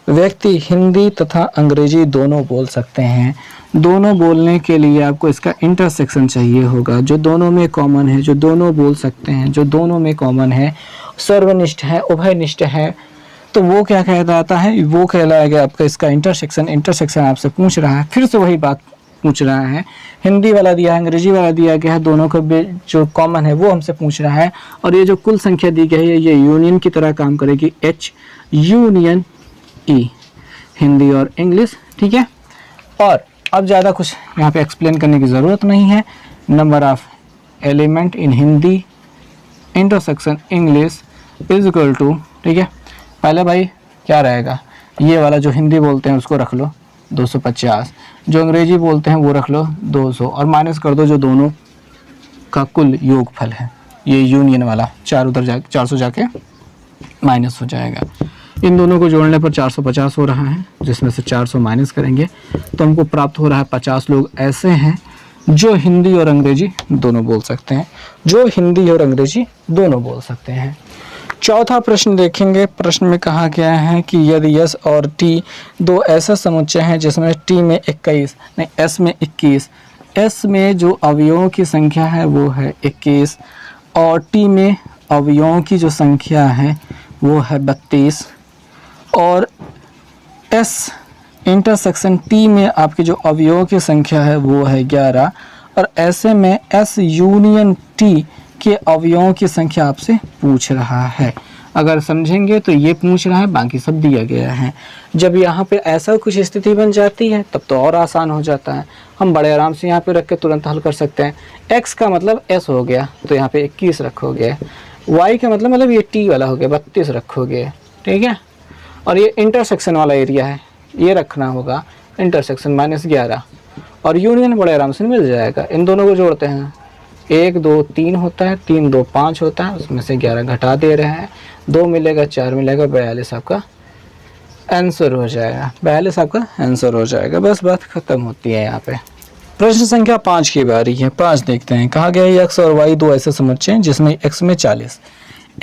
व्यक्ति हिंदी तथा अंग्रेजी दोनों बोल सकते हैं। दोनों बोलने के लिए आपको इसका इंटरसेक्शन चाहिए होगा, जो दोनों में कॉमन है, जो दोनों बोल सकते हैं, जो दोनों में कॉमन है, सर्वनिष्ठ है, उभयनिष्ठ है, तो वो क्या कहलाता है, वो कहलाएगा आपका इसका इंटरसेक्शन। इंटरसेक्शन आपसे पूछ रहा है, फिर से वही बात पूछ रहा है, हिंदी वाला दिया है, अंग्रेजी वाला दिया गया है, दोनों का जो कॉमन है वो हमसे पूछ रहा है। और ये जो कुल संख्या दी गई है ये यूनियन की तरह काम करेगी, H यूनियन E, हिंदी और इंग्लिश। ठीक है, और अब ज़्यादा कुछ यहाँ पे एक्सप्लेन करने की ज़रूरत नहीं है। Number of element in Hindi intersection English is equal to, ठीक है, पहले भाई क्या रहेगा, ये वाला जो हिंदी बोलते हैं उसको रख लो 250, जो अंग्रेजी बोलते हैं वो रख लो 200, और माइनस कर दो जो दोनों का कुल योगफल है, ये यूनियन वाला 4 उधर जाके 400 जाके माइनस हो जाएगा। इन दोनों को जोड़ने पर 450 हो रहा है, जिसमें से 400 माइनस करेंगे तो हमको प्राप्त हो रहा है 50 लोग ऐसे हैं जो हिंदी और अंग्रेजी दोनों बोल सकते हैं, जो हिंदी और अंग्रेजी दोनों बोल सकते हैं। चौथा प्रश्न देखेंगे। प्रश्न में कहा गया है कि यदि S और T दो ऐसे समुच्चय हैं जिसमें T में 21 नहीं S में 21, S में जो अवयवों की संख्या है वो है 21, और T में अवयवों की जो संख्या है वो है 32, और S इंटरसेक्शन T में आपके जो अवयवों की संख्या है वो है 11, और ऐसे में S यूनियन T के अवयवों की संख्या आपसे पूछ रहा है। अगर समझेंगे तो ये पूछ रहा है, बाकी सब दिया गया है। जब यहाँ पे ऐसा कुछ स्थिति बन जाती है तब तो और आसान हो जाता है, हम बड़े आराम से यहाँ पे रख के तुरंत हल कर सकते हैं। x का मतलब s हो गया तो यहाँ पे 21 रखोगे, y का मतलब ये t वाला हो गया 32 रखोगे, ठीक है, और ये इंटरसेक्शन वाला एरिया है ये रखना होगा इंटरसेक्शन -11, और यूनियन बड़े आराम से मिल जाएगा। इन दोनों को जोड़ते हैं, 1 2 3 होता है, 3 2 5 होता है, उसमें से 11 घटा दे रहे हैं, 2 मिलेगा 4 मिलेगा 42 आपका आंसर हो जाएगा, 42 आपका आंसर हो जाएगा। बस बात खत्म होती है यहाँ पे। प्रश्न संख्या 5 की बारी है। 5 देखते हैं। कहा गया है x और y दो ऐसे समुच्चय हैं जिसमें x में 40,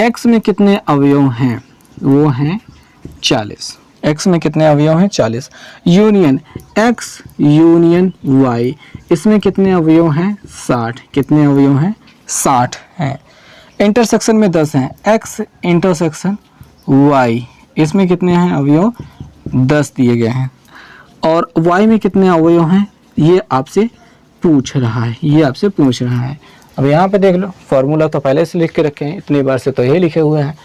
x में कितने अवयव हैं, वो हैं 40, x में कितने अवयव हैं 40, यूनियन x यूनियन y इसमें कितने अवयव हैं 60, कितने अवयव हैं 60 हैं। इंटरसेक्शन में 10 हैं, x इंटरसेक्शन y इसमें कितने हैं अवयव 10 दिए गए हैं, और y में कितने अवयव हैं ये आपसे पूछ रहा है, ये आपसे पूछ रहा है। अब यहाँ पे देख लो, फार्मूला तो पहले से लिख के रखे हैं, इतनी बार से तो ये लिखे हुए हैं,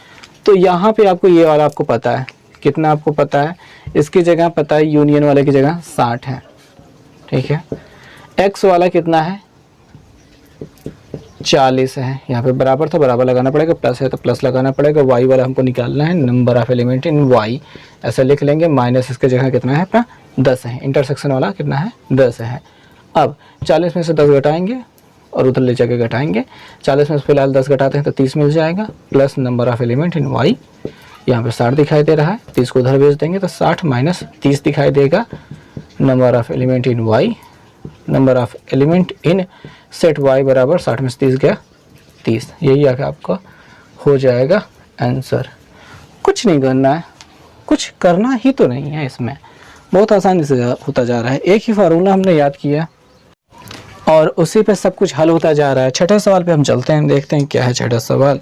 तो यहाँ पे आपको ये वाला आपको पता है, कितना आपको पता है, इसकी जगह पता है यूनियन वाले की जगह 60 है, ठीक है। x वाला कितना है 40 है, यहाँ पे बराबर था बराबर लगाना पड़ेगा, प्लस है तो प्लस लगाना पड़ेगा, y वाला हमको निकालना है, number of element in y ऐसा लिख लेंगे, माइनस इसके जगह कितना है अपना 10 है, इंटरसेक्शन वाला कितना है 10 है। अब 40 में से 10 घटाएंगे और उधर ले जाके घटाएंगे, 40 में से फिलहाल 10 घटाते हैं तो 30 मिल जाएगा, plus number of element in y यहाँ पे 60 दिखाई दे रहा है, 30 को उधर भेज देंगे तो 60 माइनस 30 दिखाई देगा। Number of element in Y, number of element in set Y बराबर 60 में से 30 गया 30। यही आगे आपका हो जाएगा आंसर। कुछ नहीं करना है, कुछ करना ही तो नहीं है इसमें, बहुत आसानी से होता जा रहा है। एक ही फार्मूला हमने याद किया और उसी पे सब कुछ हल होता जा रहा है। छठे सवाल पे हम चलते हैं, देखते हैं क्या है छठा सवाल।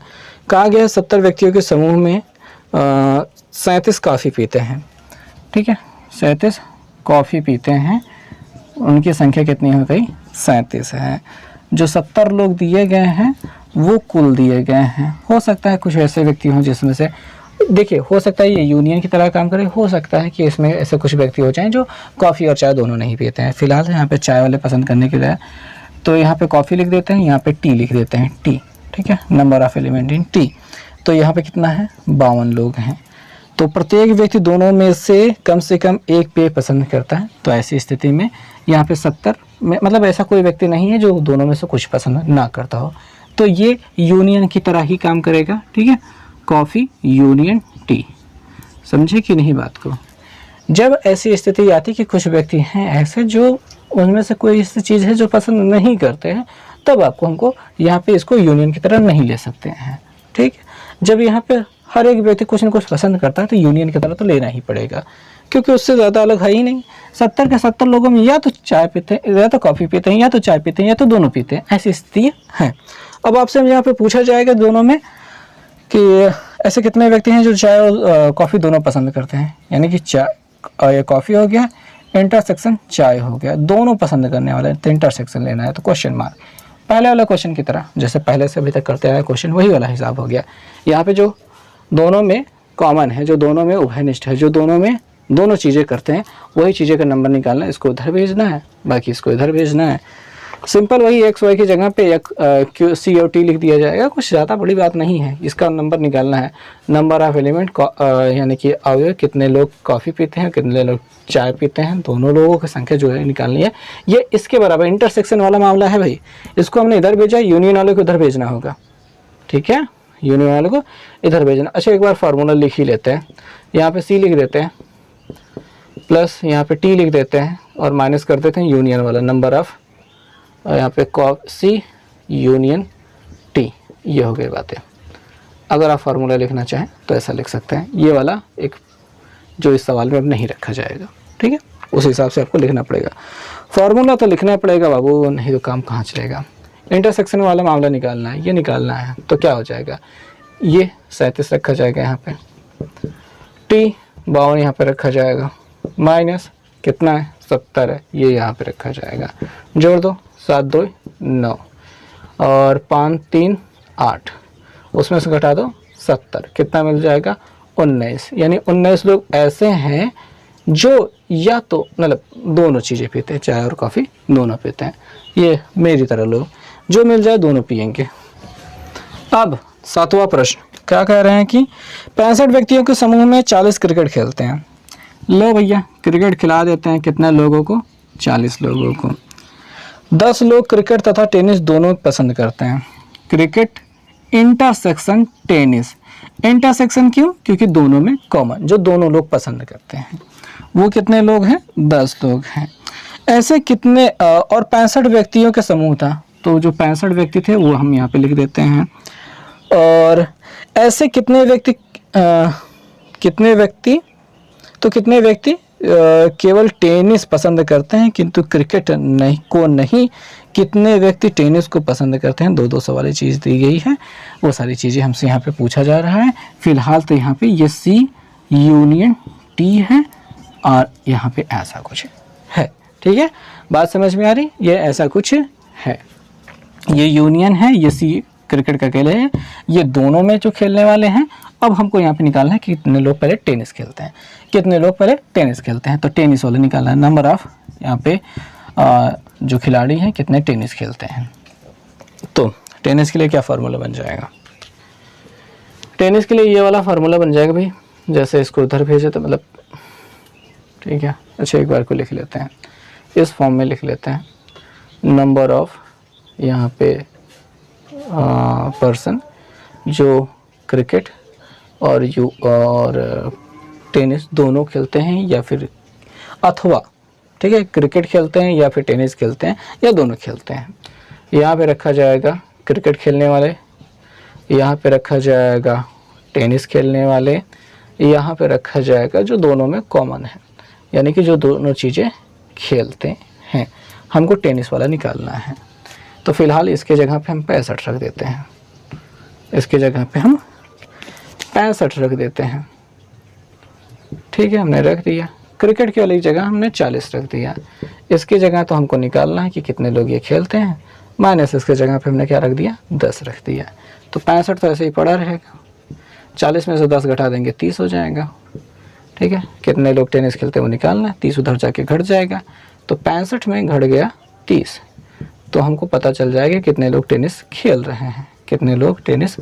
कहा गया 70 व्यक्तियों के समूह में 37 कॉफ़ी पीते हैं। ठीक है, 37 कॉफ़ी पीते हैं, उनकी संख्या कितनी हो गई 37 है। जो 70 लोग दिए गए हैं वो कुल दिए गए हैं। हो सकता है कुछ ऐसे व्यक्ति हों जिसमें से, देखिए हो सकता है ये यूनियन की तरह काम करे, हो सकता है कि इसमें ऐसे कुछ व्यक्ति हो जाएं जो कॉफ़ी और चाय दोनों नहीं पीते हैं। फिलहाल यहाँ पे चाय वाले पसंद करने के लिए तो यहाँ पे कॉफ़ी लिख देते हैं, यहाँ पे टी लिख देते हैं, टी। ठीक है, number of element in T. तो यहाँ पे कितना है 52 लोग हैं। तो प्रत्येक व्यक्ति दोनों में से कम एक पेय पसंद करता है। तो ऐसी स्थिति में यहाँ पे 70 में मतलब ऐसा कोई व्यक्ति नहीं है जो दोनों में से कुछ पसंद ना करता हो। तो ये यूनियन की तरह ही काम करेगा। ठीक है, कॉफ़ी यूनियन टी। समझे कि नहीं बात को। जब ऐसी स्थिति आती कि कुछ व्यक्ति हैं ऐसे जो उनमें से कोई ऐसी चीज़ है जो पसंद नहीं करते हैं, तब आपको हमको यहाँ पे इसको यूनियन की तरह नहीं ले सकते हैं। ठीक है, जब यहाँ पे हर एक व्यक्ति कुछ न कुछ पसंद करता है तो यूनियन की तरह तो लेना ही पड़ेगा, क्योंकि उससे ज़्यादा अलग है ही नहीं। 70 के 70 लोगों में या तो चाय पीते हैं, या तो कॉफ़ी पीते हैं, या तो चाय पीते हैं, या तो दोनों पीते हैं। ऐसी स्थिति है। अब आपसे यहाँ पे पूछा जाएगा दोनों में कि ऐसे कितने व्यक्ति हैं जो चाय और कॉफ़ी दोनों पसंद करते हैं। यानी कि चाय कॉफ़ी हो गया, इंटरसेक्शन चाय हो गया, दोनों पसंद करने वाले। तो इंटरसेक्शन लेना है तो क्वेश्चन मार्क, पहले वाला क्वेश्चन की तरह जैसे पहले से अभी तक करते आए क्वेश्चन, वही वाला हिसाब हो गया। यहाँ पे जो दोनों में कॉमन है, जो दोनों में उभयनिष्ठ है, जो दोनों में दोनों चीज़ें करते हैं, वही चीज़ें का नंबर निकालना है। इसको उधर भेजना है, बाकी इसको इधर भेजना है। सिंपल वही एक्स वाई की जगह पे एक सी और टी लिख दिया जाएगा। कुछ ज़्यादा बड़ी बात नहीं है। इसका नंबर निकालना है, नंबर ऑफ एलिमेंट यानी कि अवयव, कितने लोग कॉफ़ी पीते हैं, कितने लोग चाय पीते हैं, दोनों लोगों की संख्या जो है निकालनी है। ये इसके बराबर इंटरसेक्शन वाला मामला है भाई। इसको हमने इधर भेजा, यूनियन वाले को इधर भेजना होगा। ठीक है, यूनियन वाले को इधर भेजना। अच्छा, एक बार फार्मूला लिख ही लेते हैं। यहाँ पे सी लिख देते हैं, प्लस यहाँ पे टी लिख देते हैं और माइनस कर देते हैं यूनियन वाला, नंबर ऑफ यहाँ पे सी यूनियन टी। ये हो गई बातें। अगर आप फार्मूला लिखना चाहें तो ऐसा लिख सकते हैं। ये वाला एक जो इस सवाल में अब नहीं रखा जाएगा। ठीक है, उस हिसाब से आपको लिखना पड़ेगा। फार्मूला तो लिखना पड़ेगा बाबू, नहीं तो काम कहाँ चलेगा। इंटरसेक्शन वाला मामला निकालना है, ये निकालना है। तो क्या हो जाएगा, ये 37 रखा जाएगा यहाँ पे, टी 52 यहाँ पे रखा जाएगा, माइनस कितना है 70 है, ये यहाँ पे रखा जाएगा। जोड़ दो, 7 2 9 और 5 3 8, उसमें से घटा दो 70, कितना मिल जाएगा 19। यानी 19 लोग ऐसे हैं जो या तो मतलब दोनों चीज़ें पीते हैं, चाय और कॉफ़ी दोनों पीते हैं। ये मेरी तरह लोग जो मिल जाए दोनों पियेंगे। अब 7वां प्रश्न क्या कह रहे हैं कि 65 व्यक्तियों के समूह में 40 क्रिकेट खेलते हैं। लो भैया, क्रिकेट खिला देते हैं कितने लोगों को, 40 लोगों को। 10 लोग क्रिकेट तथा टेनिस दोनों पसंद करते हैं। क्रिकेट इंटरसेक्शन टेनिस, इंटरसेक्शन क्यों, क्योंकि दोनों में कॉमन, जो दोनों लोग पसंद करते हैं वो कितने लोग हैं, 10 लोग हैं। ऐसे कितने और 65 व्यक्तियों का समूह था, तो जो 65 व्यक्ति थे वो हम यहाँ पे लिख देते हैं। और ऐसे कितने व्यक्ति केवल टेनिस पसंद करते हैं किंतु क्रिकेट नहीं, कितने व्यक्ति टेनिस को पसंद करते हैं। दो सवाल चीज़ दी गई है, वो सारी चीज़ें हमसे यहाँ पे पूछा जा रहा है। फिलहाल तो यहाँ पे ये सी यूनियन टी है और यहाँ पे ऐसा कुछ है। ठीक है, बात समझ में आ रही, ये ऐसा कुछ है, ये यूनियन है, ये सी क्रिकेट का खेल है, ये दोनों में जो खेलने वाले हैं। अब हमको यहाँ पे निकालना है कि कितने लोग पहले टेनिस खेलते हैं, कितने लोग पहले टेनिस खेलते हैं। तो टेनिस वाले निकालना है, नंबर ऑफ यहाँ पे जो खिलाड़ी हैं कितने टेनिस खेलते हैं। तो टेनिस के लिए क्या फार्मूला बन जाएगा, टेनिस के लिए ये वाला फार्मूला बन जाएगा भाई, जैसे इसको उधर भेजे तो मतलब ठीक है। अच्छा, एक बार को लिख लेते हैं, इस फॉर्म में लिख लेते हैं, नंबर ऑफ यहाँ पे पर्सन जो क्रिकेट और टेनिस दोनों खेलते हैं या फिर अथवा, ठीक है, क्रिकेट खेलते हैं या फिर टेनिस खेलते हैं या दोनों खेलते हैं। यहाँ पे रखा जाएगा क्रिकेट खेलने वाले, यहाँ पे रखा जाएगा टेनिस खेलने वाले, यहाँ पे रखा जाएगा जो दोनों में कॉमन है, यानी कि जो दोनों चीज़ें खेलते हैं। हमको टेनिस वाला निकालना है, तो फिलहाल इसके जगह पे हम 65 रख देते हैं, इसके जगह पे हम 65 रख देते हैं। ठीक है, हमने रख दिया। क्रिकेट की वाली जगह हमने 40 रख दिया। इसकी जगह तो हमको निकालना है कि कितने लोग ये खेलते हैं, माइनस इसके जगह पे हमने क्या रख दिया, 10 रख दिया। तो 65 तो ऐसे ही पड़ा रहेगा। 40 में से 10 घटा देंगे 30 हो जाएगा। ठीक है, कितने लोग टेनिस खेलते हैं वो निकालना है। 30 उधर जाके घट जाएगा, तो 65 में घट गया 30, तो हमको पता चल जाएगा कितने लोग टेनिस खेल रहे हैं, कितने लोग टेनिस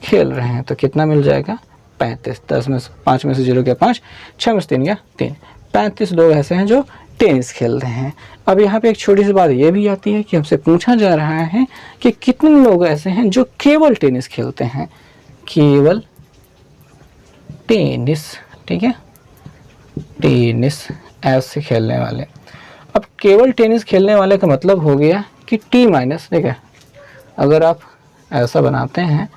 खेल रहे हैं। तो कितना मिल जाएगा, 35। 10 में से 5 में से 0 गया 5, 6 में से 3 गया 3, 35 लोग ऐसे हैं जो टेनिस खेल रहे हैं। अब यहाँ पे एक छोटी सी बात ये भी आती है कि हमसे पूछा जा रहा है कि कितने लोग ऐसे हैं जो केवल टेनिस खेलते हैं, केवल टेनिस। ठीक है, टेनिस ऐसे खेलने वाले। अब केवल टेनिस खेलने वाले का मतलब हो गया कि टी माइनस, ठीक है, अगर आप ऐसा बनाते हैं,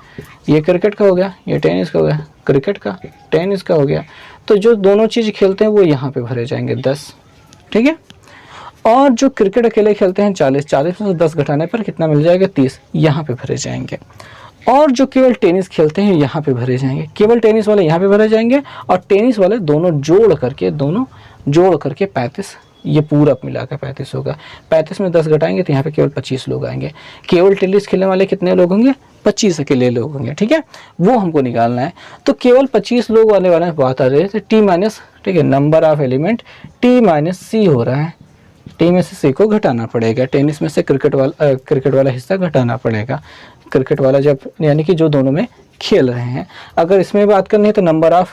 ये क्रिकेट का हो गया, ये टेनिस का हो गया, क्रिकेट का टेनिस का हो गया, तो जो दोनों चीज़ खेलते हैं वो यहाँ पे भरे जाएंगे 10। ठीक है, और जो क्रिकेट अकेले खेलते हैं 40 में से 10 घटाने पर कितना मिल जाएगा, 30, यहाँ पे भरे जाएंगे। और जो केवल टेनिस खेलते हैं यहाँ पे भरे जाएंगे, केवल टेनिस वाले यहाँ पे भरे जाएंगे, और टेनिस वाले दोनों जोड़ करके 35, ये पूरा मिलाकर 35 होगा। 35 में 10 घटाएंगे तो यहाँ पे केवल 25 लोग आएंगे। केवल टेनिस खेलने वाले कितने लोग होंगे, 25 अकेले लोग होंगे। ठीक है, वो हमको निकालना है। तो केवल 25 लोग वाले बात आ रही है, तो टी माइनस, ठीक है, number of element T minus C हो रहा है। टी में से सी को घटाना पड़ेगा, टेनिस में से क्रिकेट वाला हिस्सा घटाना पड़ेगा। क्रिकेट वाला जब, यानी कि जो दोनों में खेल रहे हैं। अगर इसमें बात करनी है तो number of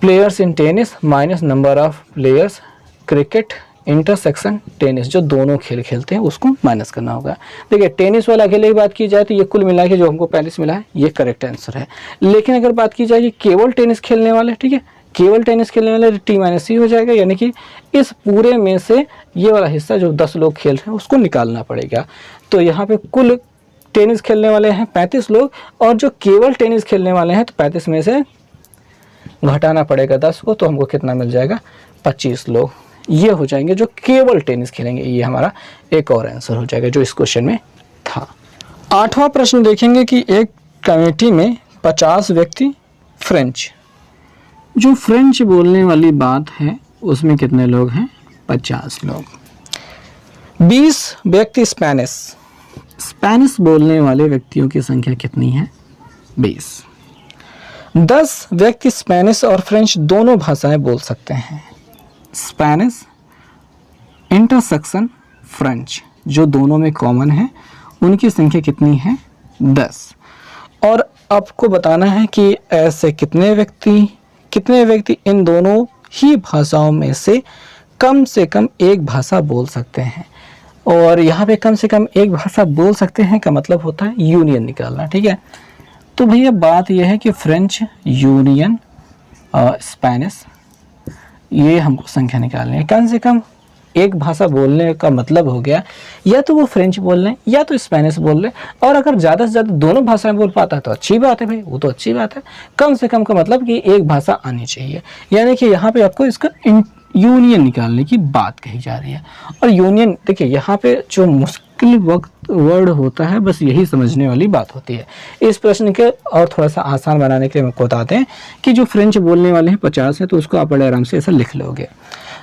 players in tennis minus number of players cricket intersection tennis, जो दोनों खेल खेलते हैं उसको माइनस करना होगा। देखिए, टेनिस वाला अकेले की बात की जाए तो ये कुल मिला के जो हमको 45 मिला है, ये करेक्ट आंसर है। लेकिन अगर बात की जाए कि केवल टेनिस खेलने वाले, ठीक है, केवल टेनिस खेलने वाले टी माइनस सी हो जाएगा, यानी कि इस पूरे में से ये वाला हिस्सा जो 10 लोग खेल रहे हैं उसको निकालना पड़ेगा। तो यहाँ पे कुल टेनिस खेलने वाले हैं 35 लोग, और जो केवल टेनिस खेलने वाले हैं तो 35 में से घटाना पड़ेगा 10 को, तो हमको कितना मिल जाएगा, 25 लोग ये हो जाएंगे जो केवल टेनिस खेलेंगे। ये हमारा एक और आंसर हो जाएगा जो इस क्वेश्चन में था। 8वां प्रश्न देखेंगे कि एक कमेटी में 50 व्यक्ति फ्रेंच, जो फ्रेंच बोलने वाली बात है उसमें कितने लोग हैं, 50 लोग। 20 व्यक्ति स्पेनिश, स्पेनिश बोलने वाले व्यक्तियों की संख्या कितनी है, 20। 10 व्यक्ति स्पेनिश और फ्रेंच दोनों भाषाएं बोल सकते हैं। स्पेनिश इंटरसेक्शन फ्रेंच, जो दोनों में कॉमन है, उनकी संख्या कितनी है, 10। और आपको बताना है कि ऐसे कितने व्यक्ति इन दोनों ही भाषाओं में से कम एक भाषा बोल सकते हैं। और यहाँ पे कम से कम एक भाषा बोल सकते हैं का मतलब होता है यूनियन निकालना। ठीक है, तो भैया बात यह है कि फ्रेंच यूनियन स्पेनिश, ये हमको संख्या निकालनी है। कम से कम एक भाषा बोलने का मतलब हो गया या तो वो फ्रेंच बोल रहे हैं या तो स्पेनिश बोल रहे हैं। और अगर ज़्यादा से ज़्यादा दोनों भाषाएं बोल पाता है तो अच्छी बात है भाई, वो तो अच्छी बात है। कम से कम का मतलब कि एक भाषा आनी चाहिए, यानी कि यहाँ पे आपको इसका यूनियन निकालने की बात कही जा रही है। और यूनियन, देखिए यहाँ पे जो मुश्किल वर्ड होता है बस यही समझने वाली बात होती है। इस प्रश्न के और थोड़ा सा आसान बनाने के लिए आपको बताते हैं कि जो फ्रेंच बोलने वाले हैं 50 है, तो उसको आप बड़े आराम से ऐसा लिख लोगे।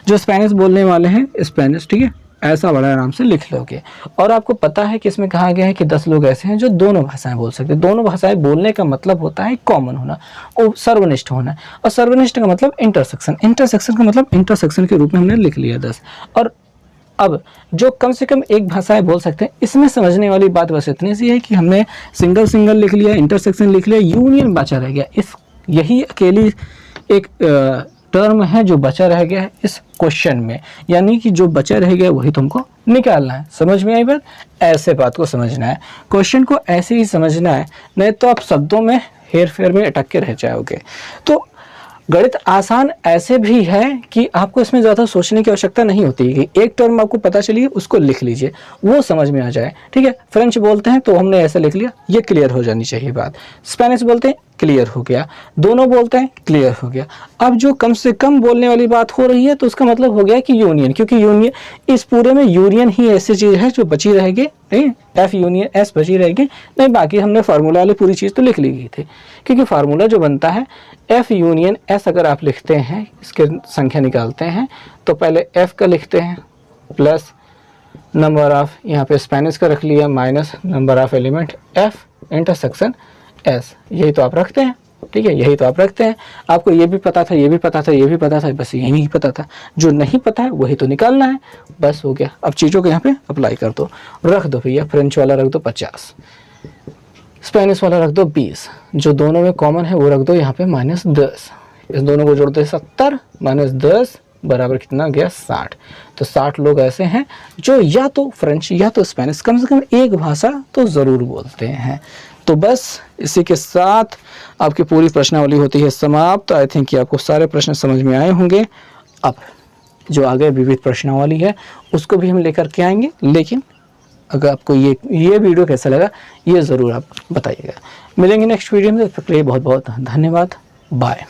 जो स्पेनिश बोलने वाले हैं स्पेनिश, ठीक है, ऐसा बड़ा आराम से लिख लोगे। और आपको पता है कि इसमें कहा गया है कि 10 लोग ऐसे हैं जो दोनों भाषाएं बोल सकते हैं। दोनों भाषाएं बोलने का मतलब होता है कॉमन होना और सर्वनिष्ठ होना। और सर्वनिष्ठ का मतलब इंटरसेक्शन, इंटरसेक्शन का मतलब इंटरसेक्शन के रूप में हमने लिख लिया 10। और अब जो कम से कम एक भाषाएं बोल सकते हैं, इसमें समझने वाली बात बस इतनी सी है कि हमने सिंगल लिख लिया, इंटरसेक्शन लिख लिया, यूनियन बचा रह गया। यही अकेली एक टर्म है जो बचा रह गया है इस क्वेश्चन में, यानी कि जो बचा रह गया वही तुमको निकालना है। समझ में आई बात? ऐसे बात को समझना है, क्वेश्चन को ऐसे ही समझना है, नहीं तो आप शब्दों में हेर फेर में अटक के रह जाओगे। तो गणित आसान ऐसे भी है कि आपको इसमें ज़्यादा सोचने की आवश्यकता नहीं होती कि एक टर्म आपको पता चलिए उसको लिख लीजिए, वो समझ में आ जाए, ठीक है। फ्रेंच बोलते हैं तो हमने ऐसे लिख लिया, ये क्लियर हो जानी चाहिए बात। स्पेनिश बोलते हैं, क्लियर हो गया। दोनों बोलते हैं, क्लियर हो गया। अब जो कम से कम बोलने वाली बात हो रही है तो उसका मतलब हो गया कि यूनियन, क्योंकि यूनियन इस पूरे में यूनियन ही ऐसी चीज़ है जो बची रहेगी, नहीं एफ यूनियन एस बची रहेगी, नहीं बाकी हमने फार्मूला वाली पूरी चीज़ तो लिख ली गई थी। क्योंकि फार्मूला जो बनता है एफ यूनियन एस, अगर आप लिखते हैं इसके संख्या निकालते हैं तो पहले एफ का लिखते हैं प्लस नंबर ऑफ, यहाँ पे स्पेनिश का रख लिया minus number of element F intersection S, यही तो आप रखते हैं, ठीक है, यही तो आप रखते हैं। आपको ये भी पता था, ये भी पता था, ये भी पता था, बस यही नहीं पता था, जो नहीं पता है वही तो निकालना है, बस हो गया। अब चीज़ों को यहाँ पे अप्लाई कर दो, रख दो भैया, फ्रेंच वाला रख दो 50, स्पेनिश वाला रख दो 20, जो दोनों में कॉमन है वो रख दो यहाँ पे -10, इस दोनों को जोड़ दो 70 -10 बराबर कितना गया 60। तो 60 लोग ऐसे हैं जो या तो फ्रेंच या तो स्पेनिश कम से कम एक भाषा तो ज़रूर बोलते हैं। तो बस इसी के साथ आपकी पूरी प्रश्नावली होती है समाप्त। आई थिंक कि आपको सारे प्रश्न समझ में आए होंगे। अब जो आगे विविध प्रश्नावली है उसको भी हम लेकर के आएंगे, लेकिन अगर आपको ये वीडियो कैसा लगा ये ज़रूर आप बताइएगा। मिलेंगे नेक्स्ट वीडियो में, तब तक के लिए बहुत बहुत धन्यवाद, बाय।